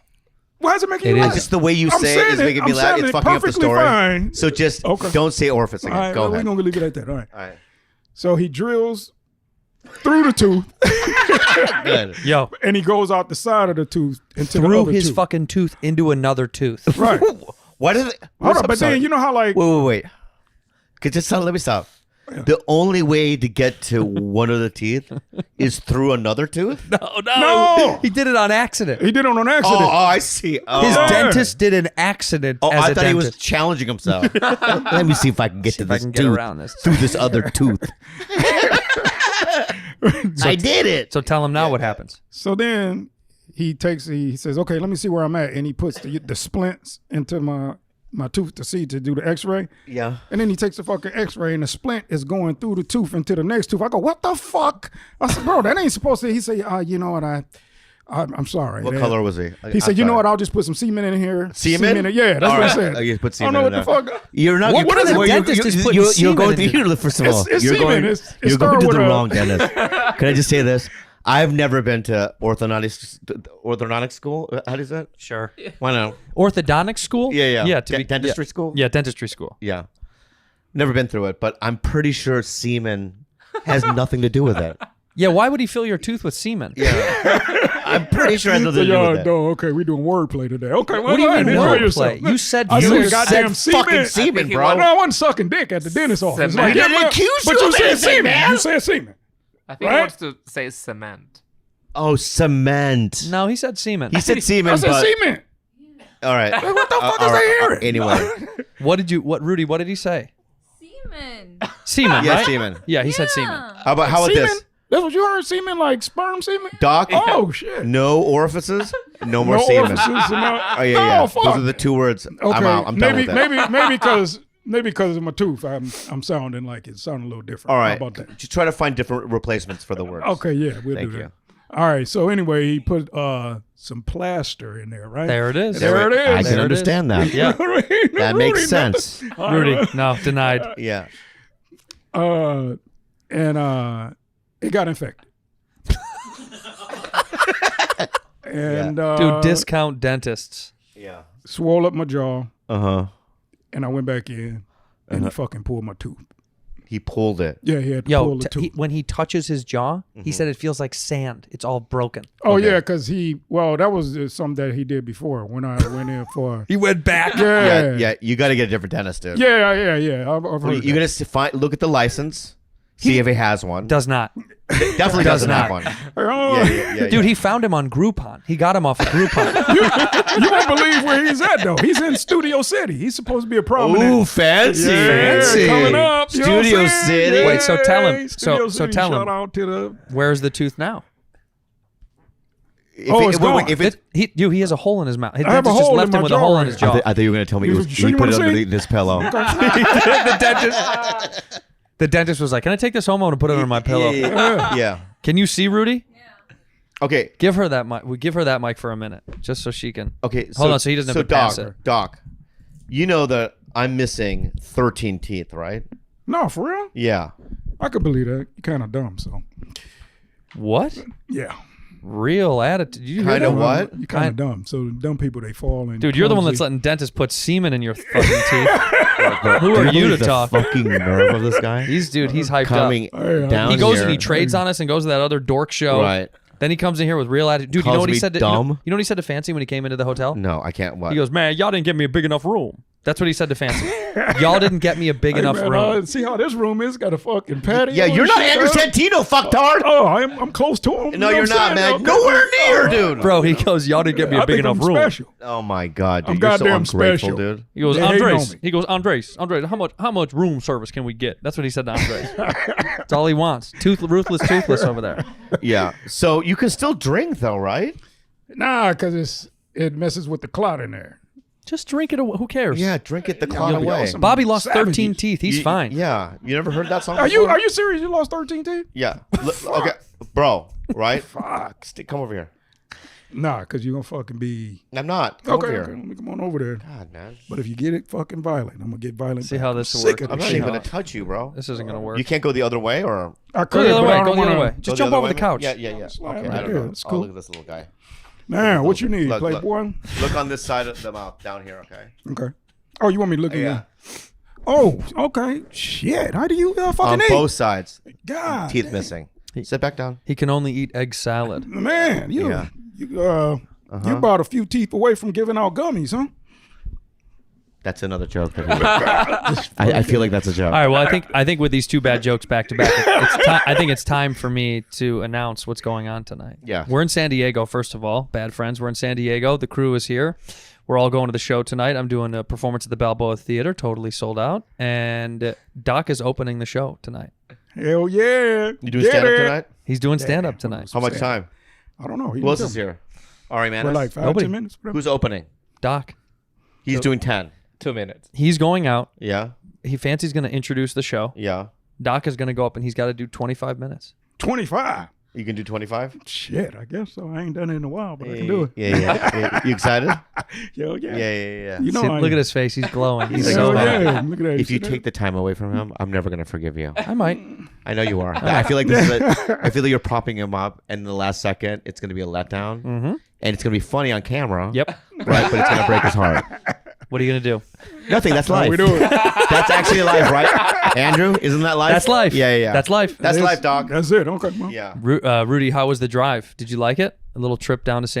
S2: Why is it making
S1: It
S2: you
S1: is.
S2: laugh?
S3: Just the way you
S2: I'm
S3: say it
S2: saying
S3: is making me
S2: I'm
S3: laugh.
S2: saying
S3: It's
S2: it
S3: fucking up the
S2: perfectly
S3: story.
S2: fine.
S3: So just
S2: Okay.
S3: don't say orifice again.
S2: All right,
S3: Go
S2: well,
S3: ahead.
S2: we're going to leave it at that. All right.
S3: All right.
S2: So he drills through the tooth,
S3: Good.
S1: Yo,
S2: and he goes out the side of the tooth into the
S1: threw
S2: other
S1: his
S2: tooth.
S1: fucking tooth into another tooth.
S2: Right.
S3: Why does it?
S2: Hold on,
S3: I'm
S2: but
S3: sorry.
S2: then you know how like
S3: Wait. Let me stop. The only way to get to one of the teeth is through another tooth?
S2: no,
S1: He did it on accident.
S2: he did it on accident.
S3: Oh, I see. Oh,
S1: His
S2: Yeah.
S1: dentist did an accident
S3: Oh,
S1: as
S3: I
S1: a
S3: thought he was
S1: dentist.
S3: challenging himself. Let me see if I can get to
S1: if I
S3: this
S1: can get
S3: tooth
S1: around this.
S3: through this other tooth. I did it.
S1: So tell him now what happens.
S2: So then he says, okay, let me see where I'm at, and he puts the splints into my tooth to do the X-ray.
S3: Yeah.
S2: And then he takes the fucking X-ray, and the splint is going through the tooth into the next tooth. I go, what the fuck? I said, bro, that ain't supposed to. He said, you know what? I'm sorry.
S3: What
S2: man.
S3: color was he?
S2: He said, you know what? I'll just put some semen in here.
S3: Semen?
S2: Yeah, that's
S3: All
S2: what I
S3: right.
S2: said.
S3: Oh, you put
S2: I
S3: semen
S2: don't know
S3: in
S2: what the
S3: there.
S2: fuck.
S3: You're not.
S1: What kind of dentist is putting
S3: you're
S1: semen
S3: going
S1: in
S3: to first of all.
S2: It's
S3: you're
S2: semen.
S3: going.
S2: It
S3: You're
S2: started
S3: going to
S2: with
S3: the
S2: a-
S3: wrong dentist. Can I just say this? I've never been to orthodontic school. How do you say it?
S1: Sure.
S3: Why not?
S1: Orthodontic school?
S3: Yeah.
S1: Yeah.
S3: Dentistry school.
S1: Yeah, dentistry school.
S3: Yeah. Never been through it, but I'm pretty sure semen has nothing to do with it.
S1: Yeah, why would he fill your tooth with semen?
S3: Yeah. I'm pretty sure it has
S2: So
S3: nothing to do
S2: y'all
S3: with it.
S2: know, okay, we doing wordplay today. Okay, well,
S1: What do you
S2: go ahead,
S1: mean
S2: enjoy
S1: wordplay?
S2: yourself.
S1: You said
S2: I
S1: you
S2: said
S1: said
S2: goddamn
S3: fucking
S2: semen.
S3: semen,
S6: he
S3: bro.
S2: No, I wasn't sucking dick at the dentist office.
S6: Semen.
S2: Like,
S6: He
S3: didn't accuse
S2: but
S3: you
S2: you
S3: of
S2: said
S3: anything,
S2: semen.
S3: man.
S2: You said semen.
S6: I think
S2: Right?
S6: he wants to say cement.
S3: Oh, cement.
S1: No, he said semen.
S3: He said semen,
S2: I said
S3: but
S2: semen.
S3: all right.
S2: What the fuck
S3: All
S2: is
S3: right,
S2: they hearing?
S3: Anyway,
S1: Rudy, what did he say?
S5: Semen.
S1: Semen,
S3: yeah,
S1: right?
S3: semen.
S1: Yeah, he said semen.
S3: How about
S2: Semen?
S3: this,
S2: That's what you heard? Semen, like sperm semen?
S3: Doc?
S2: Oh, shit.
S3: No orifices, no more
S2: No
S3: semen.
S2: orifices. No,
S3: Oh yeah.
S2: fuck.
S3: Those are the two words.
S2: Okay,
S3: I'm out. I'm done with that.
S2: maybe because of my tooth, I'm sounding like it sounding a little different.
S3: All
S2: How
S3: right.
S2: about that?
S3: Just try to find different replacements for the words.
S2: Okay, yeah, we'll
S3: Thank
S2: do that.
S3: you.
S2: All right, so anyway, he put some plaster in there, right?
S1: There it is.
S2: There it is.
S3: I can
S1: There it
S3: understand that.
S1: Yeah.
S3: That makes sense.
S1: Rudy, no, denied.
S3: Yeah.
S2: And it got infected. And
S1: Dude, discount dentists.
S3: Yeah.
S2: swole up my jaw,
S3: Uh-huh.
S2: and I went back in, and he fucking pulled my tooth.
S3: He pulled it.
S2: Yeah, he had to
S1: Yo,
S2: pull the tooth.
S1: when he touches his jaw, he said it feels like sand. It's all broken.
S2: Oh
S3: Okay.
S2: yeah, because that was something that he did before when I went in for.
S1: He went back.
S3: Yeah. You got to get a different dentist, dude.
S2: Yeah. I've heard
S3: You're
S2: that.
S3: going to look at the license, see if he has one.
S1: Does not.
S3: Definitely
S1: does
S3: doesn't have
S1: not.
S3: one.
S2: Oh,
S3: Yeah.
S1: Dude, he found him on Groupon. He got him off of Groupon.
S2: you won't believe where he's at though. He's in Studio City. He's supposed to be a prominent.
S3: Ooh, fancy.
S2: Yeah,
S3: fancy.
S2: coming up. You know what I'm
S3: Studio
S2: saying?
S3: City.
S2: Yeah.
S1: Wait, so tell him.
S2: Studio
S1: So
S2: City,
S1: tell him.
S2: Shout out to the.
S1: Where's the tooth now?
S2: Oh, it's gone.
S3: If it's,
S1: He has a hole in his mouth. His
S2: I have a
S1: dentist just
S2: hole in
S1: left
S2: my
S1: him with a
S2: jaw
S1: hole in
S2: right
S1: his
S2: now.
S1: jaw.
S3: I thought you were going to tell me
S2: You sure you
S3: put
S2: wanna
S3: it
S2: see?
S3: underneath this pillow.
S1: The dentist was like, "Can I take this home and put it under my pillow?"
S3: Yeah.
S1: Can you see Rudy?
S3: Okay.
S1: Give her that mic. We give her that mic for a minute, just so she can.
S3: Okay.
S1: Hold on, so he doesn't have to pass it.
S3: Doc, you know that I'm missing 13 teeth, right?
S2: No, for real?
S3: Yeah.
S2: I could believe that. You're kind of dumb, so.
S1: What?
S2: Yeah.
S1: Real attitude? Did you hear
S3: Kind of
S1: that?
S3: what?
S2: You're kind of dumb. So dumb people, they fall in.
S1: Dude, you're the one that's letting dentists put semen in your fucking teeth. Who are you to
S3: the
S1: talk?
S3: Fucking nerve of this guy.
S1: He's hyped
S3: coming
S1: up.
S3: down
S1: He goes
S3: here.
S1: and he trades on us and goes to that other dork show.
S3: Right.
S1: Then he comes in here with real attitude. Dude, you know
S3: Calls
S1: what he
S3: me
S1: said?
S3: dumb.
S1: You know what he said to Fancy when he came into the hotel?
S3: No, I can't. What?
S1: He goes, "Man, y'all didn't give me a big enough room." That's what he said to Fancy. Y'all didn't get me a big enough room.
S2: See how this room is? Got a fucking patio.
S3: Yeah, you're
S2: and
S3: not
S2: shit,
S3: Andrew
S2: dog.
S3: Santino, fucktard.
S2: Oh, I'm close to him.
S3: No,
S2: You know
S3: you're
S2: what I'm
S3: not,
S2: saying?
S3: man.
S2: Okay.
S3: Nowhere near, dude.
S1: Bro, he goes, "Y'all didn't get me a
S2: I
S1: big
S2: think
S1: enough
S2: I'm
S1: room."
S2: special.
S3: Oh my God, dude.
S2: I'm
S3: You're so
S2: goddamn
S3: ungrateful,
S2: special.
S3: dude.
S1: He goes,
S2: They hating
S1: Andres.
S2: on me.
S1: He goes, Andres, how much room service can we get? That's what he said to Andres. That's all he wants. Ruthless, toothless over there.
S3: Yeah. So you can still drink though, right?
S2: Nah, because it messes with the clot in there.
S1: Just drink it away. Who cares?
S3: Yeah, drink it the clot
S2: y'all
S3: away.
S2: some
S1: Bobby lost 13
S2: savages.
S1: teeth. He's fine.
S3: Yeah. You never heard that song?
S2: Are you
S3: before?
S2: serious? You lost 13 teeth?
S3: Yeah. Okay, bro. Right?
S2: Fuck.
S3: Come over here.
S2: Nah, because you're going to fucking be.
S3: I'm not. Come
S2: Okay,
S3: over
S2: okay.
S3: here.
S2: Let me come on over there.
S3: God, man.
S2: But if you get it fucking violent, I'm going to get violent.
S1: See
S2: back.
S1: how
S2: I'm
S1: this
S2: sick
S1: works.
S2: of
S3: I'm
S2: this
S3: not
S2: shit.
S3: even gonna touch you, bro.
S1: This isn't going to work.
S3: You can't go the other way, or
S2: I
S1: Go
S2: could,
S1: the other
S2: but
S1: way.
S2: I
S1: Go
S2: don't
S1: the other
S2: wanna-
S1: way. Just
S3: Go
S1: jump
S3: other
S1: over
S3: way?
S1: the couch.
S3: Yeah.
S2: Slide
S3: Okay,
S2: right
S3: I don't
S2: there.
S3: know.
S2: It's
S3: Oh,
S2: cool.
S3: look at this little guy.
S2: Nah, what you need?
S3: Look,
S2: Play
S3: look.
S2: one?
S3: Look on this side of the mouth, down here. Okay.
S2: Okay. Oh, you want me to look at
S3: Yeah.
S2: you? Oh, okay. Shit. How do you fucking
S3: On
S2: eat?
S3: both sides,
S2: God.
S3: teeth missing. Sit back down.
S1: He can only eat egg salad.
S2: Man, you
S3: Yeah.
S2: you about a few teeth away from giving out gummies, huh?
S3: That's another joke. I feel like that's a joke.
S1: All right. Well, I think with these two bad jokes back to back, I think it's time for me to announce what's going on tonight.
S3: Yeah.
S1: We're in San Diego, first of all. Bad friends. We're in San Diego. The crew is here. We're all going to the show tonight. I'm doing a performance at the Balboa Theater, totally sold out. And Doc is opening the show tonight.
S2: Hell yeah.
S3: You doing
S2: Get
S3: stand up
S2: it.
S3: tonight?
S1: He's doing stand up tonight.
S3: How much time?
S2: I don't know. He
S3: Who else
S2: didn't
S3: is
S2: tell me.
S3: here? Ari
S2: For
S3: Manis.
S2: like 5,
S1: Nobody.
S2: 10 minutes. Whatever.
S3: Who's opening?
S1: Doc,
S3: He's doing 10.
S6: 2 minutes.
S1: he's going out.
S3: Yeah.
S1: Fancy's going to introduce the show.
S3: Yeah.
S1: Doc is going to go up and he's got to do 25 minutes.
S2: 25.
S3: You can do 25?
S2: Shit, I guess so. I ain't done it in a while, but I can do it.
S3: Yeah. You excited?
S2: Hell yeah.
S3: Yeah.
S2: You know,
S1: See,
S2: I
S1: look
S2: am.
S1: at his face. He's glowing. He's
S3: like,
S1: so
S2: Hell
S1: happy.
S2: yeah. Look at that.
S3: If you
S2: See that?
S3: take the time away from him, I'm never gonna forgive you.
S1: I might.
S3: I know you are. I feel like this is I feel like you're propping him up, and in the last second, it's gonna be a letdown, and it's gonna be funny on camera.
S1: Yep.
S3: Right, but it's gonna break his heart.
S1: What are you going to do?
S3: Nothing. That's life.
S2: we do it.
S3: That's actually life, right? Andrew, isn't that life?
S1: That's life.
S3: Yeah.
S1: That's life.
S3: That's life, dog.
S2: That's it. Okay, well.
S3: Yeah.
S1: Rudy, how was the drive? Did you like it? A little trip down to San